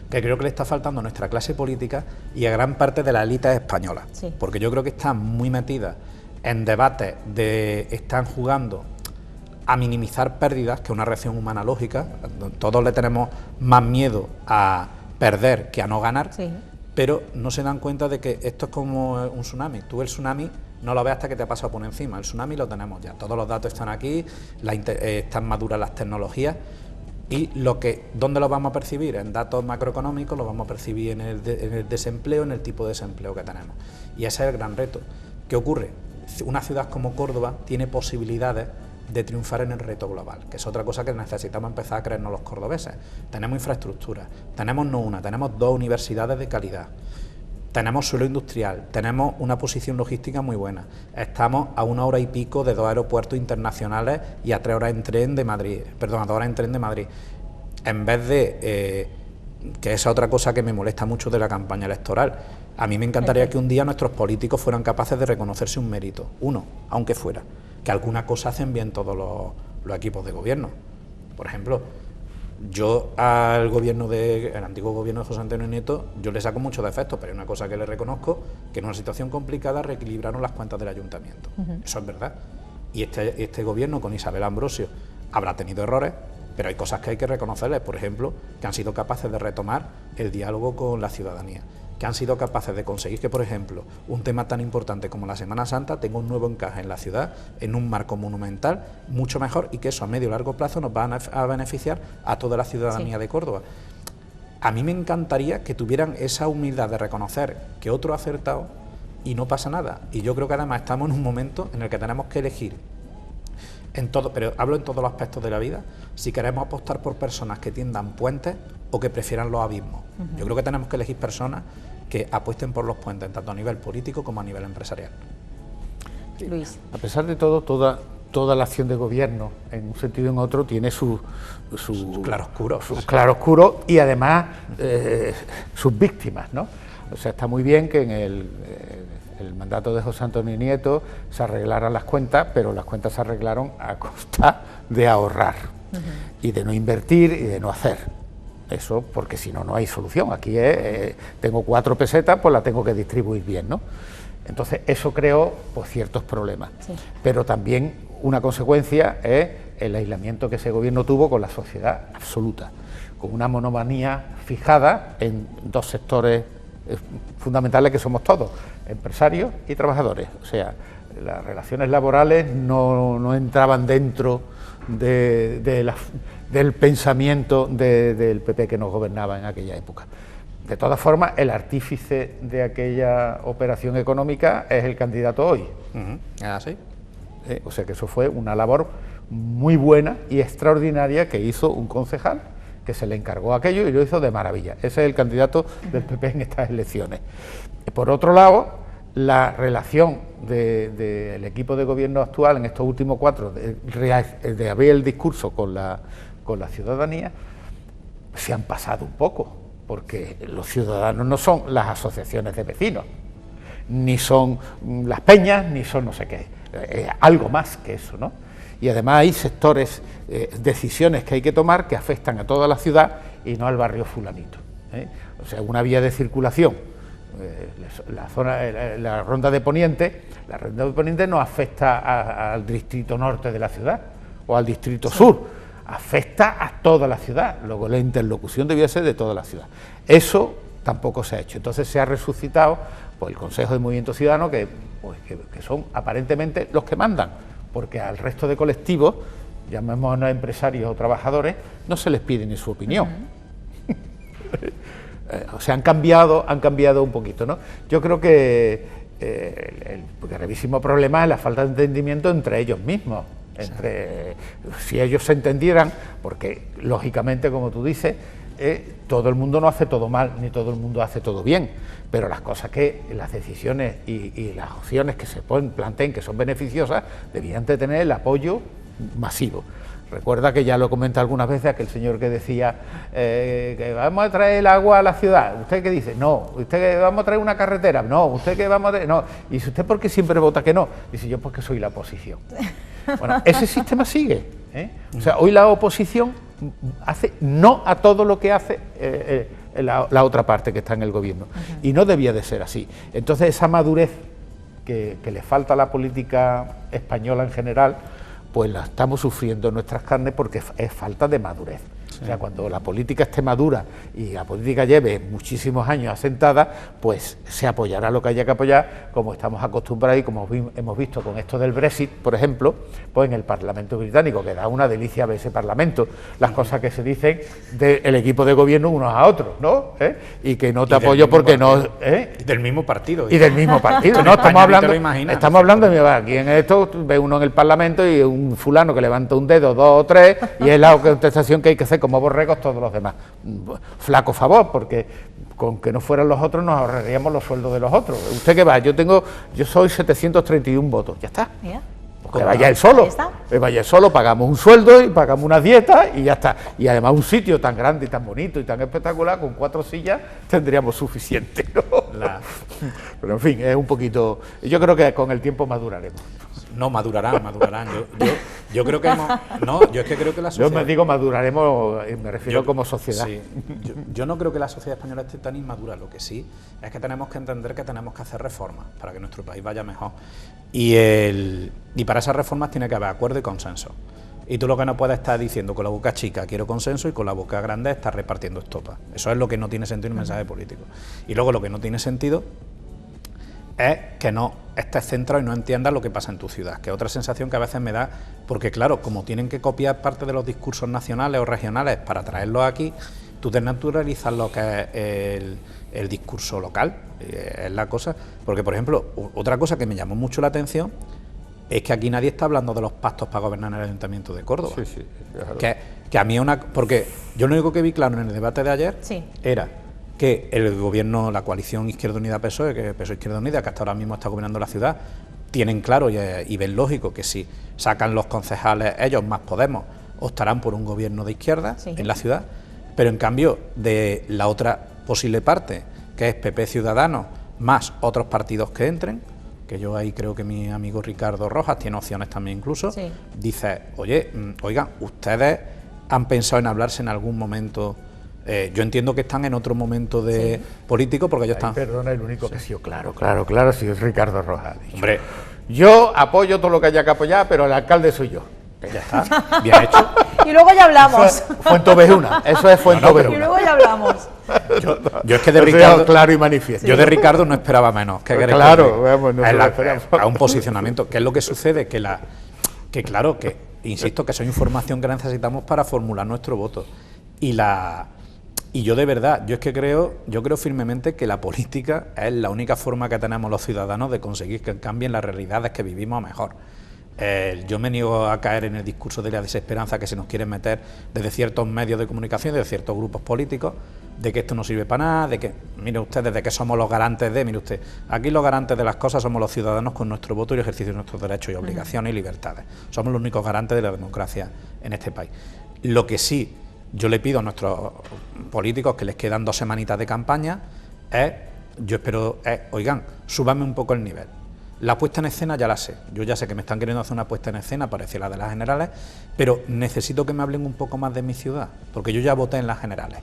que creo que le está faltando a nuestra clase política y a gran parte de la élite española, porque yo creo que están muy metidas en debates están jugando a minimizar pérdidas, que es una reacción humana lógica. Todos le tenemos más miedo a perder que a no ganar, pero no se dan cuenta de que esto es como un tsunami. Tú el tsunami no lo ves hasta que te ha pasado por encima. El tsunami lo tenemos ya, todos los datos están aquí, están maduras las tecnologías, y ¿dónde lo vamos a percibir? En datos macroeconómicos, lo vamos a percibir en el desempleo, en el tipo de desempleo que tenemos. Y ese es el gran reto. ¿Qué ocurre? Una ciudad como Córdoba tiene posibilidades de triunfar en el reto global, que es otra cosa que necesitamos empezar a creernos los cordobeses. Tenemos infraestructura, tenemos no una, tenemos 2 universidades de calidad. tenemos suelo industrial, tenemos una posición logística muy buena, estamos a 1 hora y pico de 2 aeropuertos internacionales y a 3 horas en tren de Madrid, perdón, a 2 horas en tren de Madrid. En vez de, que esa otra cosa que me molesta mucho de la campaña electoral, a mí me encantaría que un día nuestros políticos fueran capaces de reconocerse un mérito, uno, aunque fuera, que alguna cosa hacen bien todos los equipos de gobierno. Por ejemplo, yo al el antiguo gobierno de José Antonio Nieto, yo le saco muchos defectos, pero hay una cosa que le reconozco, que en una situación complicada reequilibraron las cuentas del ayuntamiento. Eso es verdad. Y este gobierno con Isabel Ambrosio habrá tenido errores, pero hay cosas que hay que reconocerles, por ejemplo, que han sido capaces de retomar el diálogo con la ciudadanía, que han sido capaces de conseguir que, por ejemplo, un tema tan importante como la Semana Santa tenga un nuevo encaje en la ciudad, en un marco monumental mucho mejor, y que eso a medio y largo plazo nos va a beneficiar a toda la ciudadanía de Córdoba. A mí me encantaría que tuvieran esa humildad de reconocer que otro ha acertado y no pasa nada. Y yo creo que además estamos en un momento en el que tenemos que elegir en todo, pero hablo en todos los aspectos de la vida, si queremos apostar por personas que tiendan puentes o que prefieran los abismos. Yo creo que tenemos que elegir personas que apuesten por los puentes, tanto a nivel político como a nivel empresarial. Luis. A pesar de todo, toda la acción de gobierno, en un sentido o en otro, tiene sus claroscuros. Sus claroscuros y además sus víctimas, ¿no? O sea, está muy bien que en el mandato de José Antonio Nieto se arreglaran las cuentas, pero las cuentas se arreglaron a costa de ahorrar y de no invertir y de no hacer. Eso porque si no, no hay solución. Aquí tengo 4 pesetas, pues las tengo que distribuir bien, ¿no? Entonces eso creó pues, ciertos problemas. Sí. Pero también una consecuencia es el aislamiento que ese gobierno tuvo con la sociedad absoluta, con una monomanía fijada en 2 sectores fundamentales que somos todos, empresarios y trabajadores. O sea, las relaciones laborales no entraban dentro del pensamiento del PP que nos gobernaba en aquella época. De todas formas, el artífice de aquella operación económica es el candidato hoy. ¿Sí? O sea que eso fue una labor muy buena y extraordinaria que hizo un concejal que se le encargó aquello y lo hizo de maravilla. Ese es el candidato del PP en estas elecciones. Por otro lado, la relación del equipo de gobierno actual en estos últimos 4, de abrir el discurso con la ciudadanía, se han pasado un poco, porque los ciudadanos no son las asociaciones de vecinos, ni son las peñas, ni son no sé qué, algo más que eso, ¿no? Y además hay sectores, decisiones que hay que tomar que afectan a toda la ciudad y no al barrio fulanito, ¿eh? O sea, una vía de circulación, la ronda de Poniente no afecta al distrito norte de la ciudad o al distrito sur, afecta a toda la ciudad, luego la interlocución debía ser de toda la ciudad. Eso tampoco se ha hecho, entonces se ha resucitado pues, el Consejo de Movimiento Ciudadano, que son aparentemente los que mandan, porque al resto de colectivos, llamémonos empresarios o trabajadores, no se les pide ni su opinión. O sea, han cambiado un poquito, ¿no? Yo creo que el gravísimo problema es la falta de entendimiento entre ellos mismos. Si ellos se entendieran, porque lógicamente, como tú dices, todo el mundo no hace todo mal, ni todo el mundo hace todo bien, pero las cosas las decisiones y las opciones que se planteen que son beneficiosas, debían de tener el apoyo masivo. Recuerda que ya lo comenté algunas veces, aquel señor que decía que vamos a traer el agua a la ciudad. ¿Usted qué dice? No. ¿Usted que vamos a traer una carretera? No. ¿Usted que vamos a traer? No. Y dice, ¿usted por qué siempre vota que no? Dice, yo porque soy la oposición. Bueno, ese sistema sigue, ¿eh? O sea, hoy la oposición hace no a todo lo que hace la otra parte que está en el gobierno. Y no debía de ser así. Entonces esa madurez que le falta a la política española en general, pues la estamos sufriendo en nuestras carnes porque es falta de madurez. Sí. O sea, cuando la política esté madura y la política lleve muchísimos años asentada, pues se apoyará lo que haya que apoyar, como estamos acostumbrados y como hemos visto con esto del Brexit, por ejemplo, pues en el Parlamento británico, que da una delicia ver ese Parlamento, las cosas que se dicen del equipo de gobierno unos a otros, ¿no? Y que no te apoyo porque no... Y del mismo partido. Y del mismo partido, ¿no? Estamos hablando de aquí en esto, ve uno en el Parlamento y un fulano que levanta un dedo, 2 o 3, y es la contestación que hay que hacer como borregos todos los demás. Flaco favor, porque con que no fueran los otros nos ahorraríamos los sueldos de los otros. ¿Usted qué va? Yo soy 731 votos, ya está. Mira. Que vaya él solo, Ahí está. que vaya él solo, pagamos un sueldo y pagamos una dieta y ya está. Y además un sitio tan grande y tan bonito y tan espectacular, con 4 sillas tendríamos suficiente, ¿no? Pero en fin, es un poquito... Yo creo que con el tiempo maduraremos. No, madurarán. Yo creo que yo es que creo que la sociedad... Yo me digo maduraremos, me refiero como sociedad. Sí, yo no creo que la sociedad española esté tan inmadura, lo que sí es que tenemos que entender que tenemos que hacer reformas para que nuestro país vaya mejor. Y para esas reformas tiene que haber acuerdo y consenso. Y tú lo que no puedes estar diciendo con la boca chica quiero consenso y con la boca grande estás repartiendo estopa. Eso es lo que no tiene sentido en un mensaje político. Y luego lo que no tiene sentido es que no estés centrado y no entiendas lo que pasa en tu ciudad, que es otra sensación que a veces me da, porque claro, como tienen que copiar parte de los discursos nacionales o regionales para traerlos aquí, tú te naturalizas lo que es el discurso local, es la cosa, porque por ejemplo, otra cosa que me llamó mucho la atención es que aquí nadie está hablando de los pactos para gobernar en el Ayuntamiento de Córdoba. Sí, claro. Que a mí es una... Porque yo lo único que vi claro en el debate de ayer era que el gobierno, la coalición Izquierda Unida-PSOE, que PSOE-Izquierda Unida, que hasta ahora mismo está gobernando la ciudad, tienen claro y ven lógico que si sacan los concejales ellos más Podemos, optarán por un gobierno de izquierda en la ciudad, pero en cambio de la otra posible parte, que es PP Ciudadanos, más otros partidos que entren, que yo ahí creo que mi amigo Ricardo Rojas tiene opciones también incluso, dice, oigan, ustedes han pensado en hablarse en algún momento... yo entiendo que están en otro momento de político porque ellos están... Perdona, el único que ha sido claro, sí es Ricardo Rojas. Hombre, yo apoyo todo lo que haya que apoyar, pero el alcalde soy yo. Ya está, bien hecho. Y luego ya hablamos. Fuentovejuna, eso es Fuentovejuna. Y luego ya hablamos. Yo es que de Ricardo... claro y manifiesto. Yo de Ricardo no esperaba menos. Claro, vamos, no lo esperamos. A un posicionamiento. ¿Qué es lo que sucede? Que claro, que insisto, que eso es información que necesitamos para formular nuestro voto. Y yo de verdad, yo creo firmemente que la política es la única forma que tenemos los ciudadanos de conseguir que cambien las realidades que vivimos mejor. Yo me niego a caer en el discurso de la desesperanza que se nos quiere meter desde ciertos medios de comunicación, desde ciertos grupos políticos, de que esto no sirve para nada, de que, mire usted, desde que somos los garantes mire usted, aquí los garantes de las cosas somos los ciudadanos con nuestro voto y el ejercicio de nuestros derechos y obligaciones y libertades. Somos los únicos garantes de la democracia en este país. Lo que sí yo le pido a nuestros políticos que les quedan 2 semanitas de campaña oigan, súbanme un poco el nivel. La puesta en escena ya la sé, yo ya sé que me están queriendo hacer una puesta en escena parecida a la de las generales, pero necesito que me hablen un poco más de mi ciudad, porque yo ya voté en las generales.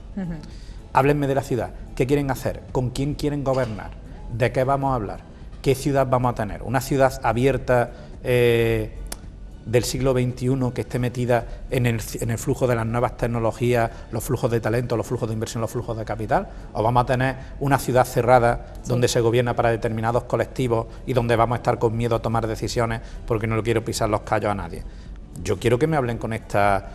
Háblenme de la ciudad, ¿qué quieren hacer? ¿Con quién quieren gobernar? ¿De qué vamos a hablar? ¿Qué ciudad vamos a tener? ¿Una ciudad abierta del siglo XXI que esté metida en el flujo de las nuevas tecnologías, los flujos de talento, los flujos de inversión, los flujos de capital? ¿O vamos a tener una ciudad cerrada donde se gobierna para determinados colectivos y donde vamos a estar con miedo a tomar decisiones porque no le quiero pisar los callos a nadie? Yo quiero que me hablen con esta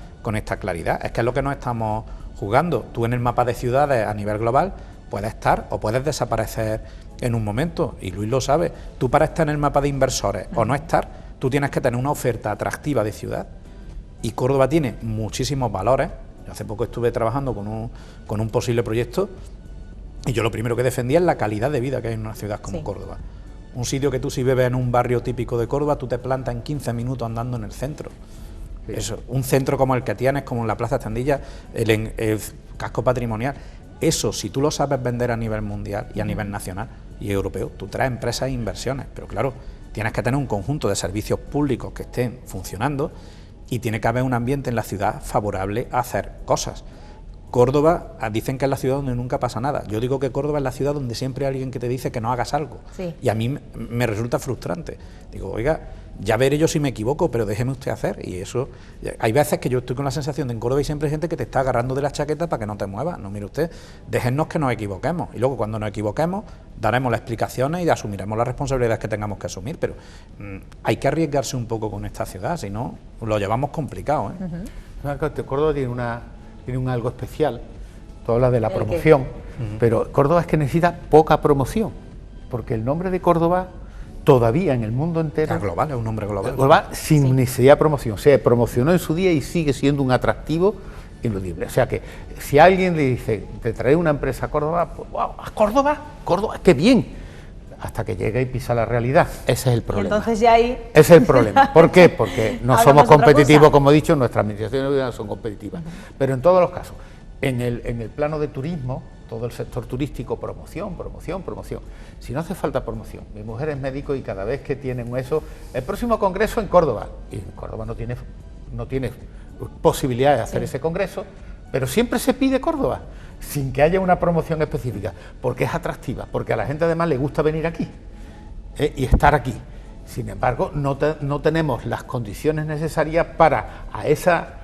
claridad, es que es lo que nos estamos jugando. Tú en el mapa de ciudades a nivel global puedes estar o puedes desaparecer en un momento, y Luis lo sabe. Tú para estar en el mapa de inversores o no estar, tú tienes que tener una oferta atractiva de ciudad, y Córdoba tiene muchísimos valores. Yo hace poco estuve trabajando con un posible proyecto y yo lo primero que defendía es la calidad de vida que hay en una ciudad como Córdoba. Un sitio que tú si vives en un barrio típico de Córdoba, tú te plantas en 15 minutos andando en el centro. Eso, un centro como el que tienes, como en la Plaza Estandilla, el casco patrimonial, eso si tú lo sabes vender a nivel mundial y a nivel nacional y europeo, tú traes empresas e inversiones, pero claro, tienes que tener un conjunto de servicios públicos que estén funcionando y tiene que haber un ambiente en la ciudad favorable a hacer cosas. Córdoba, dicen que es la ciudad donde nunca pasa nada. Yo digo que Córdoba es la ciudad donde siempre hay alguien que te dice que no hagas algo. Y a mí me resulta frustrante. Digo, oiga, ya veré yo si me equivoco, pero déjeme usted hacer. Y eso, hay veces que yo estoy con la sensación de en Córdoba hay siempre gente que te está agarrando de la chaqueta para que no te muevas. No, mire usted, déjennos que nos equivoquemos. Y luego cuando nos equivoquemos, daremos las explicaciones y asumiremos las responsabilidades que tengamos que asumir. Pero hay que arriesgarse un poco con esta ciudad, si no, lo llevamos complicado. Córdoba tiene un algo especial. Tú hablas de la promoción, pero Córdoba es que necesita poca promoción, porque el nombre de Córdoba todavía en el mundo entero es global, es un nombre global. Sin necesidad de promoción. Se promocionó en su día y sigue siendo un atractivo ineludible. O sea que si alguien le dice, te trae una empresa a Córdoba, pues wow, ¿a Córdoba? Córdoba, qué bien. Hasta que llega y pisa la realidad. Ese es el problema. Y entonces ya ahí... Ese es el problema. ¿Por qué? Porque no somos competitivos, como he dicho, nuestras administraciones no son competitivas. Pero en todos los casos, en el plano de turismo, todo el sector turístico, promoción. Si no hace falta promoción, mi mujer es médico y cada vez que tienen eso, el próximo congreso en Córdoba, y en Córdoba no tiene posibilidad de hacer ese congreso, pero siempre se pide Córdoba, sin que haya una promoción específica, porque es atractiva, porque a la gente además le gusta venir aquí y estar aquí. Sin embargo, no tenemos las condiciones necesarias para a esa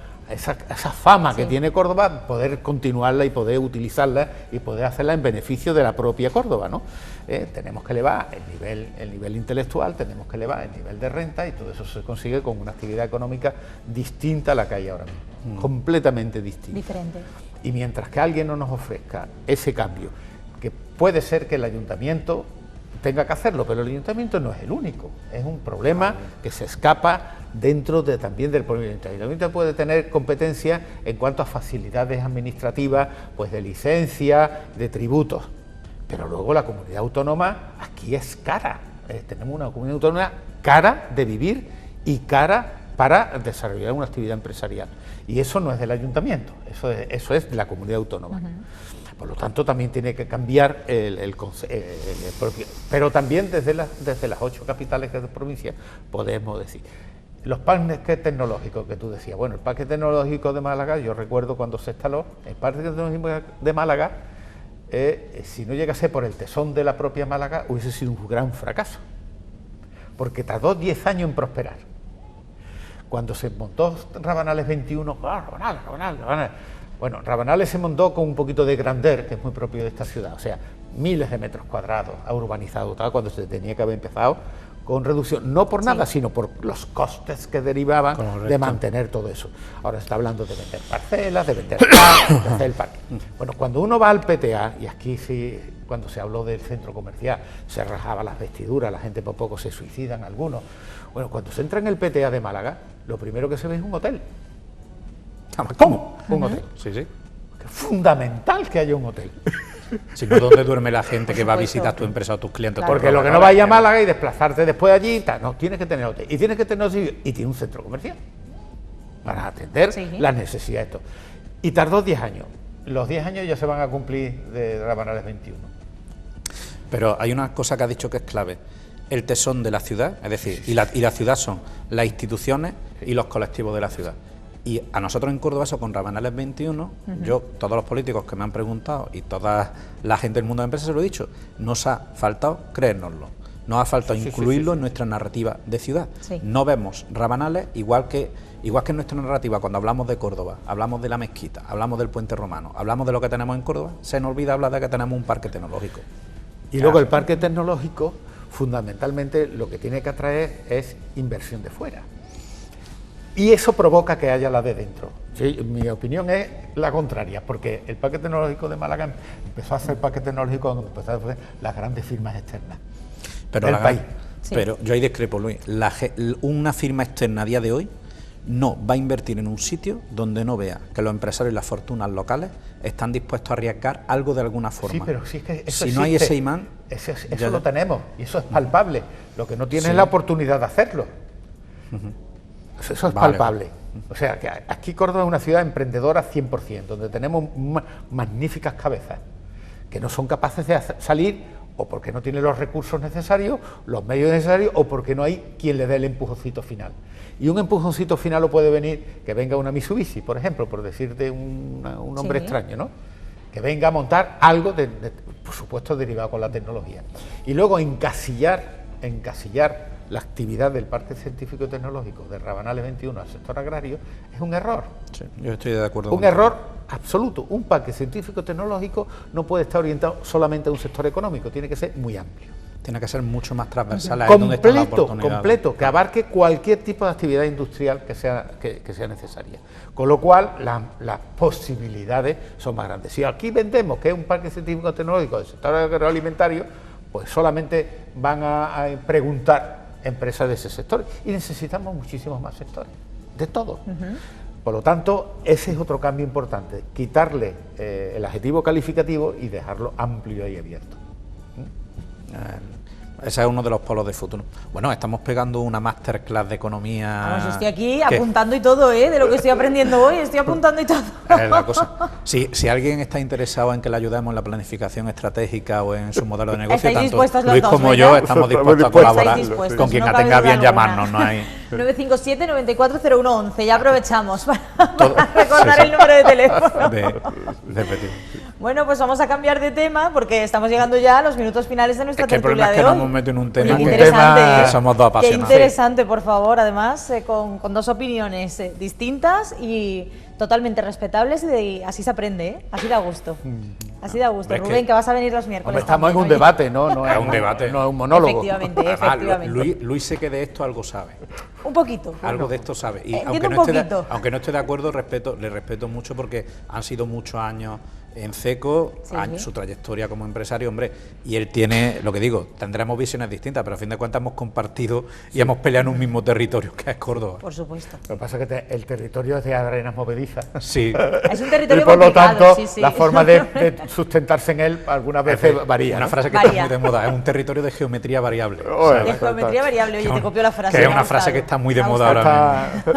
fama que tiene Córdoba, poder continuarla y poder utilizarla y poder hacerla en beneficio de la propia Córdoba, ¿no? Tenemos que elevar el nivel intelectual, tenemos que elevar el nivel de renta y todo eso se consigue con una actividad económica distinta a la que hay ahora mismo, completamente distinta. Diferente. Y mientras que alguien no nos ofrezca ese cambio, que puede ser que el ayuntamiento tenga que hacerlo, pero el ayuntamiento no es el único, es un problema que se escapa dentro también del propio ayuntamiento. El ayuntamiento puede tener competencia en cuanto a facilidades administrativas, pues de licencia, de tributos, pero luego la comunidad autónoma aquí es cara, tenemos una comunidad autónoma cara de vivir y cara para desarrollar una actividad empresarial, y eso no es del ayuntamiento, eso es de la comunidad autónoma. Por lo tanto, también tiene que cambiar el propio. Pero también desde las 8 capitales de provincia podemos decir. Los parques tecnológicos que tú decías, bueno, el Parque Tecnológico de Málaga, yo recuerdo cuando se instaló, el Parque Tecnológico de Málaga, si no llegase por el tesón de la propia Málaga, hubiese sido un gran fracaso, porque tardó 10 años en prosperar. Cuando se montó Rabanales 21, Rabanales. Bueno, Rabanales se montó con un poquito de grandeur, que es muy propio de esta ciudad, o sea, miles de metros cuadrados, ha urbanizado, tal, cuando se tenía que haber empezado con reducción, no por nada, sino por los costes que derivaban de mantener todo eso. Ahora está hablando de vender parcelas, de vender parques, de hacer el parque. Bueno, cuando uno va al PTA, y aquí sí, cuando se habló del centro comercial, se rajaba las vestiduras, la gente por poco se suicidan algunos. Bueno, cuando se entra en el PTA de Málaga, lo primero que se ve es un hotel. ¿Cómo? Un hotel. Sí, sí. Es fundamental que haya un hotel. Si no, ¿dónde duerme la gente que va a visitar tu empresa o tus clientes? Claro. Porque lo que no vaya a Málaga y desplazarte después allí, no, tienes que tener hotel. Y tienes que tener y tiene un centro comercial para atender las necesidades. Y tardó 10 años. Los 10 años ya se van a cumplir de Rabanales 21. Pero hay una cosa que ha dicho que es clave. El tesón de la ciudad, es decir, y la ciudad son las instituciones y los colectivos de la ciudad. Y a nosotros en Córdoba, eso con Rabanales 21, yo, todos los políticos que me han preguntado y toda la gente del mundo de empresas se lo he dicho, nos ha faltado creérnoslo, nos ha faltado incluirlo en nuestra narrativa de ciudad. No vemos Rabanales igual que en nuestra narrativa cuando hablamos de Córdoba, hablamos de la mezquita, hablamos del puente romano, hablamos de lo que tenemos en Córdoba, se nos olvida hablar de que tenemos un parque tecnológico. Y luego el parque tecnológico, fundamentalmente, lo que tiene que atraer es inversión de fuera. Y eso provoca que haya la de dentro. Sí, mi opinión es la contraria, porque el Parque Tecnológico de Málaga empezó a hacer parque tecnológico cuando empezaron a hacer las grandes firmas externas del país. Pero yo ahí discrepo, Luis. Una firma externa a día de hoy no va a invertir en un sitio donde no vea que los empresarios y las fortunas locales están dispuestos a arriesgar algo de alguna forma. Sí, pero sí es que eso si existe. no hay ese imán... Eso lo tenemos, y eso es palpable. Lo que no tiene es la oportunidad de hacerlo. Eso es palpable. O sea, que aquí Córdoba es una ciudad emprendedora 100%, donde tenemos magníficas cabezas que no son capaces de salir, o porque no tienen los recursos necesarios, los medios necesarios, o porque no hay quien le dé el empujoncito final. Y un empujoncito final lo puede venir que venga una Mitsubishi, por ejemplo, por decirte un nombre extraño, ¿no? Que venga a montar algo, por supuesto, derivado con la tecnología. Y luego encasillar la actividad del Parque Científico y Tecnológico de Rabanales 21 al sector agrario es un error. Sí, yo estoy de acuerdo. Un error absoluto. Un parque científico y tecnológico no puede estar orientado solamente a un sector económico, tiene que ser muy amplio. Tiene que ser mucho más transversal. Completo, que abarque cualquier tipo de actividad industrial que sea necesaria. Con lo cual, las posibilidades son más grandes. Si aquí vendemos que es un parque científico y tecnológico del sector agroalimentario, pues solamente van a preguntar empresas de ese sector, y necesitamos muchísimos más sectores, de todo. Por lo tanto, ese es otro cambio importante, quitarle el adjetivo calificativo y dejarlo amplio y abierto. Ese es uno de los polos de futuro. Bueno, estamos pegando una masterclass de economía. Vamos, yo estoy aquí apuntando y todo, de lo que estoy aprendiendo hoy, estoy apuntando y todo. Es la cosa. Si alguien está interesado en que le ayudemos en la planificación estratégica o en su modelo de negocio, tanto Luis como yo estamos dispuestos a colaborar con quien tenga bien llamarnos. No hay... 957-940111, ya aprovechamos para recordar el número de teléfono. Bueno, pues vamos a cambiar de tema porque estamos llegando ya a los minutos finales de nuestra tertulia de hoy. El problema es que nos hemos metido en un tema que somos dos apasionados. Qué interesante, por favor, además con dos opiniones distintas y totalmente respetables y así se aprende, así da gusto. Así da gusto. Rubén, que vas a venir los miércoles. Estamos en un debate, no es un debate. No es un monólogo. Efectivamente. Luis sé que de esto algo sabe. Un poquito. Algo de esto sabe. Y aunque no esté de acuerdo, le respeto mucho porque han sido muchos años en CECO, su trayectoria como empresario, hombre, y él tiene, lo que digo, tendremos visiones distintas, pero a fin de cuentas hemos compartido y hemos peleado en un mismo territorio, que es Córdoba. Por supuesto. Lo que pasa es que el territorio es de arenas movedizas. Sí. Es un territorio y por lo tanto, sí. la forma de sustentarse en él algunas veces varía. Una frase que está muy de moda, es un territorio de geometría variable. De geometría variable, oye, te copio la frase. Que es una frase que está muy de moda ahora mismo.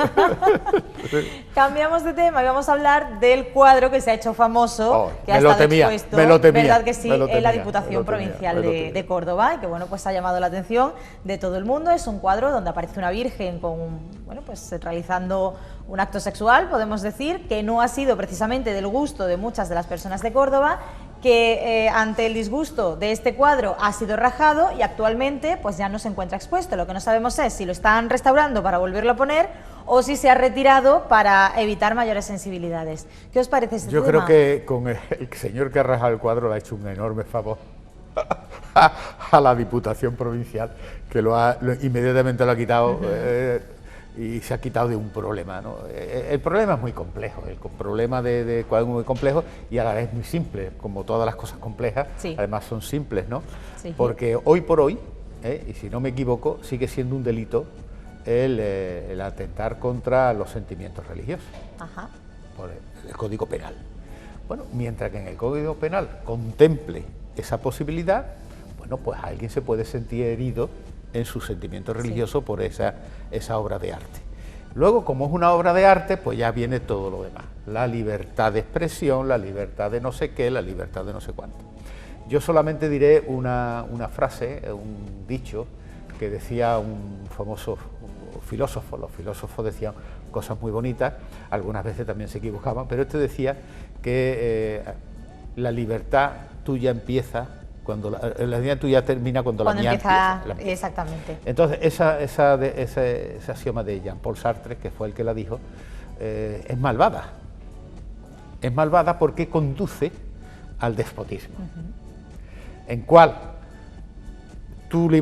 Cambiamos de tema y vamos a hablar del cuadro que se ha hecho famoso, que ha estado expuesto, me lo temía, ¿verdad que sí?, en la Diputación Provincial de Córdoba, y que bueno, pues ha llamado la atención de todo el mundo. Es un cuadro donde aparece una virgen con, bueno, pues realizando un acto sexual, podemos decir, que no ha sido precisamente del gusto de muchas de las personas de Córdoba, que ante el disgusto de este cuadro ha sido rajado y actualmente pues ya no se encuentra expuesto. Lo que no sabemos es si lo están restaurando para volverlo a poner o si se ha retirado para evitar mayores sensibilidades. ¿Qué os parece este tema? Yo creo que con el señor que ha rajado el cuadro le ha hecho un enorme favor a la Diputación Provincial, que inmediatamente lo ha quitado y se ha quitado de un problema, ¿no? El problema es muy complejo, el problema de cuadro es muy complejo y a la vez muy simple, como todas las cosas complejas, además son simples, ¿no? Sí. Porque hoy por hoy, y si no me equivoco, sigue siendo un delito el atentar contra los sentimientos religiosos. Ajá. Por el Código Penal. Bueno, mientras que en el Código Penal contemple esa posibilidad, bueno, pues alguien se puede sentir herido en su sentimiento religioso por esa obra de arte. Luego, como es una obra de arte, pues ya viene todo lo demás. La libertad de expresión, la libertad de no sé qué, la libertad de no sé cuánto. Yo solamente diré una frase, un dicho, que decía un famoso filósofo. Los filósofos decían cosas muy bonitas, algunas veces también se equivocaban, pero este decía que la libertad tuya empieza cuando la libertad tuya termina cuando la mía empieza. Exactamente. Entonces, ese axioma de Jean-Paul Sartre, que fue el que la dijo, es malvada. Es malvada porque conduce al despotismo. En cual mi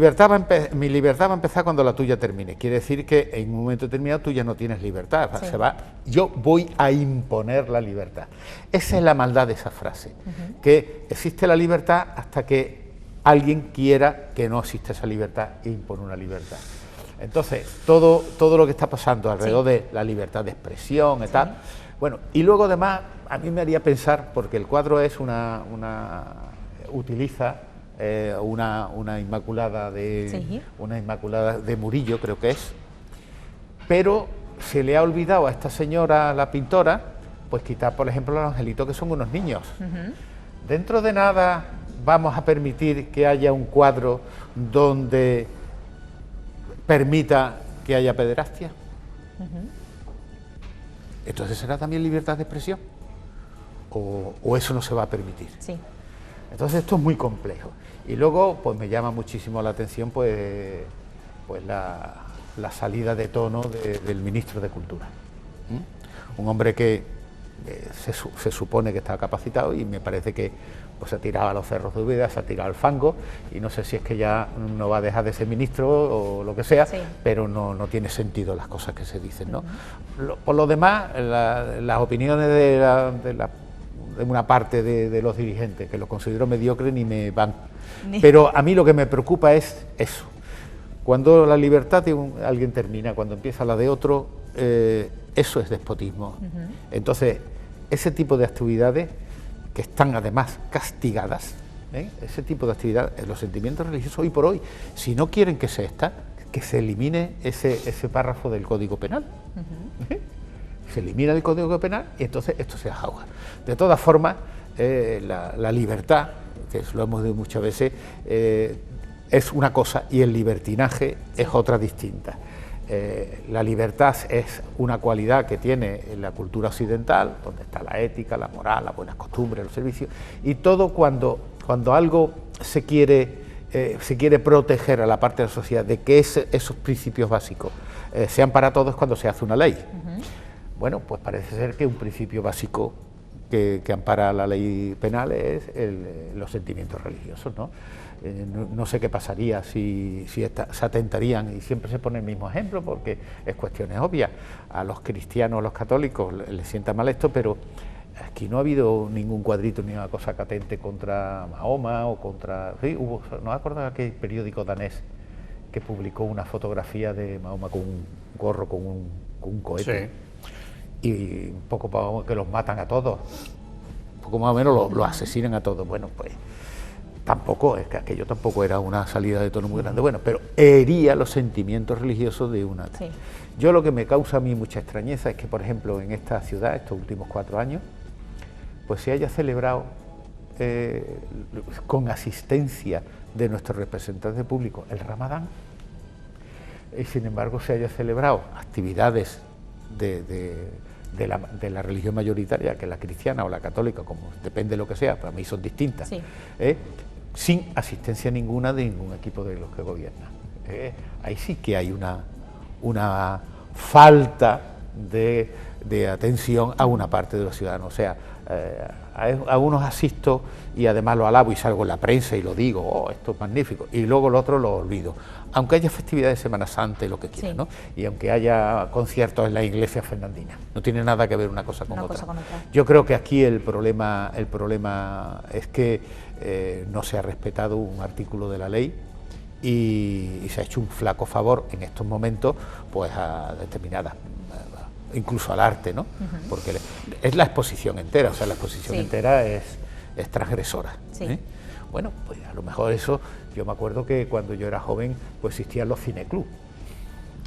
libertad va a empezar cuando la tuya termine. Quiere decir que en un momento determinado tú ya no tienes libertad. Yo voy a imponer la libertad. Esa es la maldad de esa frase, que existe la libertad hasta que alguien quiera que no exista esa libertad e impone una libertad. Entonces, todo lo que está pasando alrededor de la libertad de expresión y tal, bueno, y luego además a mí me haría pensar, porque el cuadro es utiliza una inmaculada de Murillo, creo que es, pero se le ha olvidado a esta señora, la pintora, pues quitar, por ejemplo, los angelitos, que son unos niños. Dentro de nada vamos a permitir que haya un cuadro donde permita que haya pederastia. Entonces, ¿será también libertad de expresión? ¿O eso no se va a permitir? Sí. Entonces, esto es muy complejo. Y luego, pues me llama muchísimo la atención pues la salida de tono del ministro de Cultura. Un hombre que se supone que está capacitado y me parece que pues, se ha tirado a los cerros de Úbeda, se ha tirado al fango y no sé si es que ya no va a dejar de ser ministro o lo que sea, pero no tiene sentido las cosas que se dicen, ¿no? Por lo demás, las opiniones de una parte de los dirigentes, que los considero mediocres, ni me van. Pero a mí lo que me preocupa es eso. Cuando la libertad de alguien termina, cuando empieza la de otro, eso es despotismo. Entonces, ese tipo de actividades que están además castigadas, ese tipo de actividades, los sentimientos religiosos hoy por hoy, si no quieren que se elimine ese párrafo del Código Penal. Se elimina el Código Penal y entonces esto se ahoga. De todas formas, la libertad, que lo hemos dicho muchas veces, es una cosa y el libertinaje es otra distinta. La libertad es una cualidad que tiene en la cultura occidental, donde está la ética, la moral, las buenas costumbres, los servicios, y todo cuando algo se quiere proteger a la parte de la sociedad de que esos principios básicos sean para todos, cuando se hace una ley. Bueno, pues parece ser que un principio básico que ampara la ley penal es los sentimientos religiosos, ¿no? No sé qué pasaría si se atentarían, y siempre se pone el mismo ejemplo porque es cuestiones obvias. A los cristianos, a los católicos les sienta mal esto, pero aquí no ha habido ningún cuadrito ni una cosa que atente contra Mahoma o contra... Sí, ¿no acordáis aquel periódico danés que publicó una fotografía de Mahoma con un gorro, con un cohete? Sí. Y un poco para que los matan a todos, un poco más o menos los asesinan a todos. Bueno, pues tampoco, es que aquello tampoco era una salida de tono muy grande, bueno, pero hería los sentimientos religiosos de una. Sí. Yo lo que me causa a mí mucha extrañeza es que, por ejemplo, en esta ciudad, estos últimos 4 años, pues se haya celebrado con asistencia de nuestros representantes públicos el Ramadán, y sin embargo se haya celebrado actividades de la religión mayoritaria, que es la cristiana o la católica, como depende de lo que sea, para mí son distintas, sí. Sin asistencia ninguna de ningún equipo de los que gobiernan. Ahí sí que hay una falta de atención a una parte de los ciudadanos. O sea, a unos asisto y además lo alabo y salgo en la prensa y lo digo, oh, esto es magnífico, y luego lo otro lo olvido. Aunque haya festividades de Semana Santa y lo que quiera, sí, ¿no? Y aunque haya conciertos en la iglesia fernandina, no tiene nada que ver una cosa con otra. Yo creo que aquí el problema es que no se ha respetado un artículo de la ley y se ha hecho un flaco favor en estos momentos pues a determinadas, incluso al arte, ¿no? Porque es la exposición entera, o sea, la exposición entera es transgresora. Sí. Bueno, pues a lo mejor eso, yo me acuerdo que cuando yo era joven, pues existían los cineclub,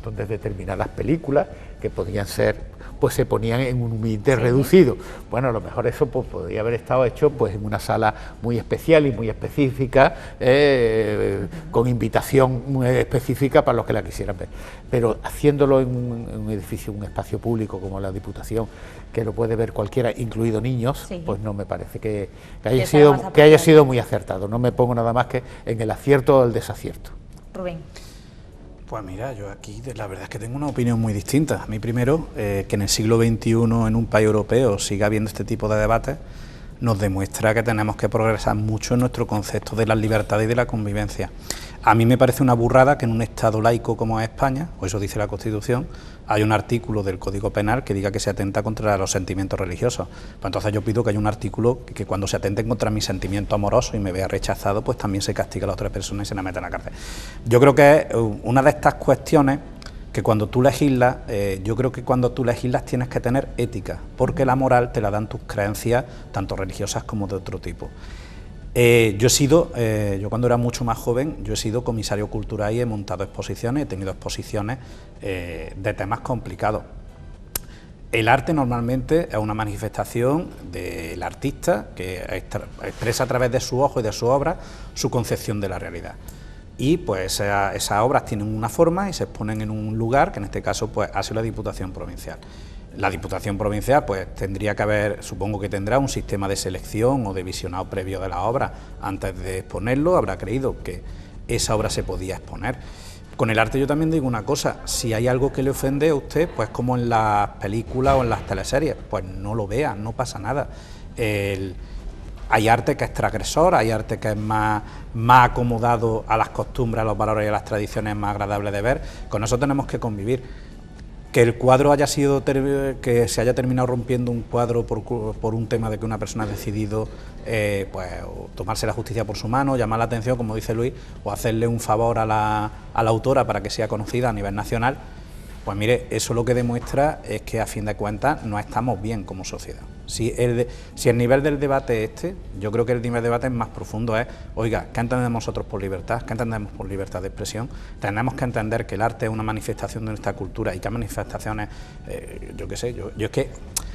donde determinadas películas que podían ser, pues se ponían en un ambiente reducido. Bueno, a lo mejor eso pues podría haber estado hecho pues en una sala muy especial y muy específica, con invitación muy específica para los que la quisieran ver. Pero haciéndolo en un edificio, un espacio público como la Diputación, que lo puede ver cualquiera, incluido niños, pues no me parece que haya sido muy acertado. No me pongo nada más que en el acierto o el desacierto. Rubén. Pues mira, yo aquí la verdad es que tengo una opinión muy distinta. A mí primero, que en el siglo XXI en un país europeo siga habiendo este tipo de debates, nos demuestra que tenemos que progresar mucho en nuestro concepto de la libertad y de la convivencia. A mí me parece una burrada que en un Estado laico como es España, o eso dice la Constitución, hay un artículo del Código Penal que diga que se atenta contra los sentimientos religiosos. Pues entonces yo pido que haya un artículo que cuando se atente contra mi sentimiento amoroso y me vea rechazado, pues también se castiga a la otra persona y se la mete en la cárcel. Yo creo que es una de estas cuestiones que cuando tú legislas, tienes que tener ética, porque la moral te la dan tus creencias, tanto religiosas como de otro tipo. Yo cuando era mucho más joven, yo he sido comisario cultural y he montado exposiciones, he tenido exposiciones de temas complicados. El arte normalmente es una manifestación del artista que expresa a través de su ojo y de su obra su concepción de la realidad. Y pues esas obras tienen una forma y se exponen en un lugar, que en este caso pues ha sido la Diputación Provincial. La Diputación Provincial pues tendría que haber, supongo que tendrá un sistema de selección o de visionado previo de la obra antes de exponerlo, habrá creído que esa obra se podía exponer. Con el arte yo también digo una cosa, si hay algo que le ofende a usted, pues como en las películas o en las teleseries, pues no lo vea, no pasa nada. Hay arte que es transgresor, hay arte que es más acomodado a las costumbres, a los valores y a las tradiciones, más agradable de ver. Con eso tenemos que convivir. Que el cuadro que se haya terminado rompiendo un cuadro por un tema de que una persona ha decidido tomarse la justicia por su mano, llamar la atención, como dice Luis, o hacerle un favor a la autora para que sea conocida a nivel nacional, Pues mire, eso lo que demuestra es que a fin de cuentas no estamos bien como sociedad. Si el nivel del debate es este, yo creo que el nivel del debate es más profundo, es, oiga, ¿qué entendemos nosotros por libertad? ¿Qué entendemos por libertad de expresión? Tenemos que entender que el arte es una manifestación de nuestra cultura y que manifestaciones, yo qué sé, yo es que,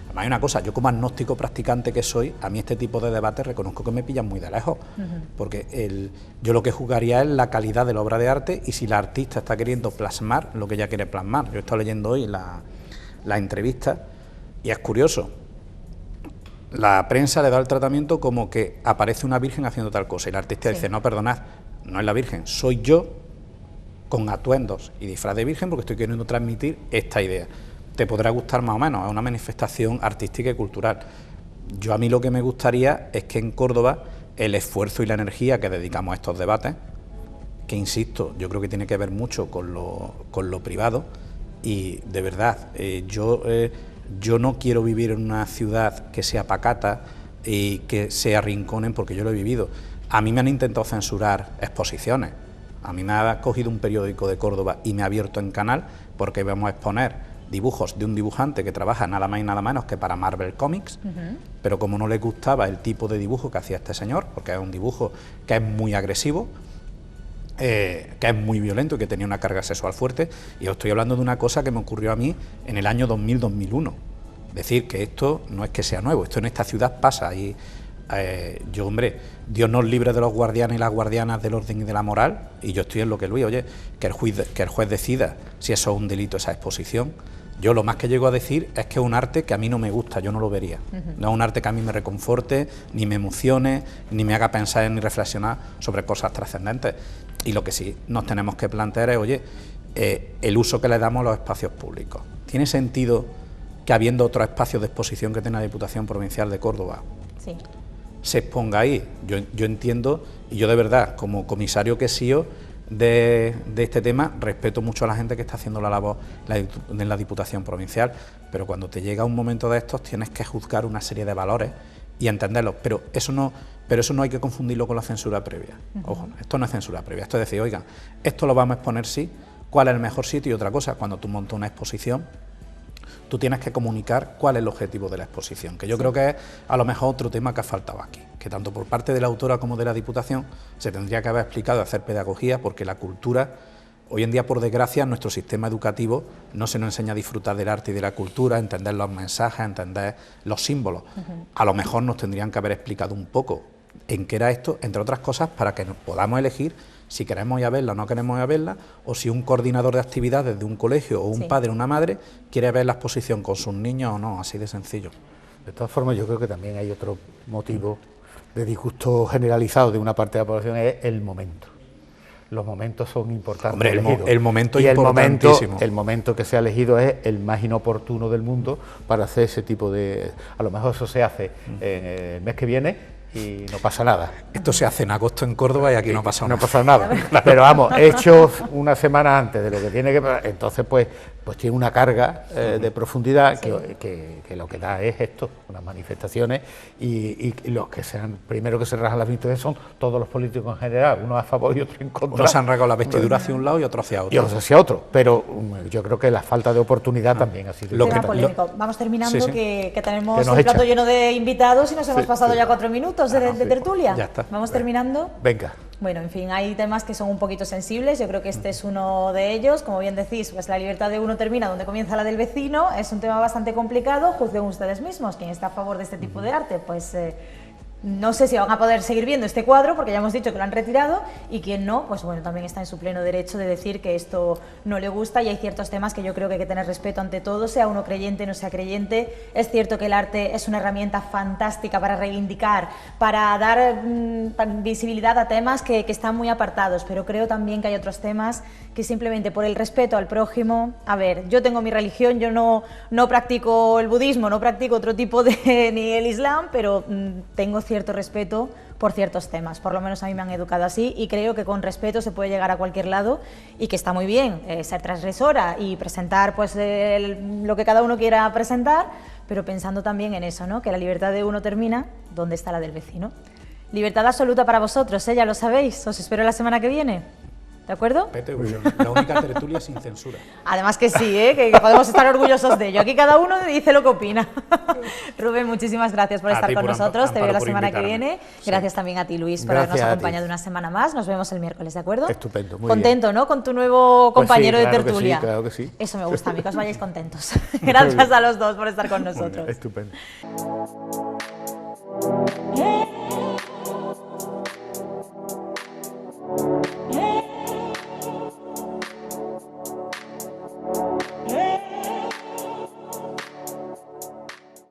además hay una cosa, yo como agnóstico practicante que soy, a mí este tipo de debates reconozco que me pillan muy de lejos, porque yo lo que juzgaría es la calidad de la obra de arte y si la artista está queriendo plasmar lo que ella quiere plasmar. Yo he estado leyendo hoy la entrevista y es curioso. La prensa le da el tratamiento como que aparece una virgen haciendo tal cosa y la artista dice, no, perdonad, no es la virgen, soy yo con atuendos y disfraz de virgen porque estoy queriendo transmitir esta idea. Te podrá gustar más o menos, es una manifestación artística y cultural. Yo a mí lo que me gustaría es que en Córdoba el esfuerzo y la energía que dedicamos a estos debates, que insisto, yo creo que tiene que ver mucho con lo privado y de verdad, yo no quiero vivir en una ciudad que sea pacata y que se arrinconen porque yo lo he vivido. A mí me han intentado censurar exposiciones. A mí me ha cogido un periódico de Córdoba y me ha abierto en canal porque vamos a exponer dibujos de un dibujante que trabaja nada más y nada menos que para Marvel Comics, pero como no le gustaba el tipo de dibujo que hacía este señor, porque es un dibujo que es muy agresivo, que es muy violento y que tenía una carga sexual fuerte, y os estoy hablando de una cosa que me ocurrió a mí en el año 2000-2001. Es decir, que esto no es que sea nuevo, esto en esta ciudad pasa y yo, hombre, Dios nos libre de los guardianes y las guardianas del orden y de la moral, y yo estoy en lo que Luis, oye, que el juez decida si eso es un delito, esa exposición. Yo lo más que llego a decir es que es un arte que a mí no me gusta, yo no lo vería. No es un arte que a mí me reconforte, ni me emocione, ni me haga pensar ni reflexionar sobre cosas trascendentes. Y lo que sí nos tenemos que plantear es, oye, el uso que le damos a los espacios públicos. ¿Tiene sentido que habiendo otros espacios de exposición que tiene la Diputación Provincial de Córdoba, se exponga ahí? Yo entiendo, y yo de verdad, como comisario que he sido de este tema, respeto mucho a la gente que está haciendo la labor en la Diputación Provincial, pero cuando te llega un momento de estos tienes que juzgar una serie de valores y entenderlos, pero eso no hay que confundirlo con la censura previa. Ojo, esto no es censura previa, esto es decir, oigan, esto lo vamos a exponer sí, ¿cuál es el mejor sitio? Y otra cosa, cuando tú montas una exposición, tú tienes que comunicar cuál es el objetivo de la exposición, que yo creo que es a lo mejor otro tema que ha faltado aquí, que tanto por parte de la autora como de la Diputación se tendría que haber explicado y hacer pedagogía, porque la cultura, hoy en día por desgracia, en nuestro sistema educativo no se nos enseña a disfrutar del arte y de la cultura, a entender los mensajes, a entender los símbolos. A lo mejor nos tendrían que haber explicado un poco en qué era esto, entre otras cosas, para que nos podamos elegir si queremos ir a verla o no queremos ir a verla, o si un coordinador de actividades de un colegio o un padre o una madre quiere ver la exposición con sus niños o no, así de sencillo. De todas formas, yo creo que también hay otro motivo de disgusto generalizado de una parte de la población, es el momento. Los momentos son importantes. Hombre, el momento es importantísimo. El momento que se ha elegido es el más inoportuno del mundo para hacer ese tipo de... A lo mejor eso se hace el mes que viene y no pasa nada. Esto se hace en agosto en Córdoba y aquí no pasa nada. No pasa nada. Pero vamos, hecho una semana antes de lo que tiene que pasar, entonces pues tiene una carga de profundidad que lo que da es esto, unas manifestaciones y los que sean primero que se rajan las vestiduras son todos los políticos en general, unos a favor y otros en contra. Unos se han rasgado la vestidura hacia un lado y otros hacia otro. Y otros hacia otro, pero yo creo que la falta de oportunidad también ha sido polémico. Vamos terminando, que tenemos el plato lleno de invitados y nos hemos pasado ya 4 minutos de tertulia. Ya está. Vamos terminando. Venga. Bueno, en fin, hay temas que son un poquito sensibles, yo creo que este es uno de ellos, como bien decís, pues la libertad de uno termina donde comienza la del vecino, es un tema bastante complicado, juzguen ustedes mismos, quien está a favor de este tipo de arte, pues no sé si van a poder seguir viendo este cuadro, porque ya hemos dicho que lo han retirado, y quien no, pues bueno, también está en su pleno derecho de decir que esto no le gusta, y hay ciertos temas que yo creo que hay que tener respeto ante todo, sea uno creyente, no sea creyente. Es cierto que el arte es una herramienta fantástica para reivindicar, para dar visibilidad a temas que están muy apartados, pero creo también que hay otros temas que simplemente por el respeto al prójimo, a ver, yo tengo mi religión, yo no practico el budismo, no practico otro tipo de, ni el islam, pero tengo cierto respeto por ciertos temas, por lo menos a mí me han educado así, y creo que con respeto se puede llegar a cualquier lado, y que está muy bien ser transgresora y presentar pues lo que cada uno quiera presentar, pero pensando también en eso, ¿no? Que la libertad de uno termina donde está la del vecino. Libertad absoluta para vosotros, ya lo sabéis, os espero la semana que viene. ¿De acuerdo? PTV, la única tertulia sin censura. Además que sí, que podemos estar orgullosos de ello. Aquí cada uno dice lo que opina. Rubén, muchísimas gracias por estar con nosotros. Te veo la semana que viene. Gracias también a ti, Luis, por habernos acompañado una semana más. Nos vemos el miércoles, ¿de acuerdo? Estupendo, muy Contento, bien. ¿no? Con tu nuevo compañero de tertulia. Claro que sí. Eso me gusta a mí, que os vayáis contentos. Gracias a los dos por estar con nosotros. Estupendo.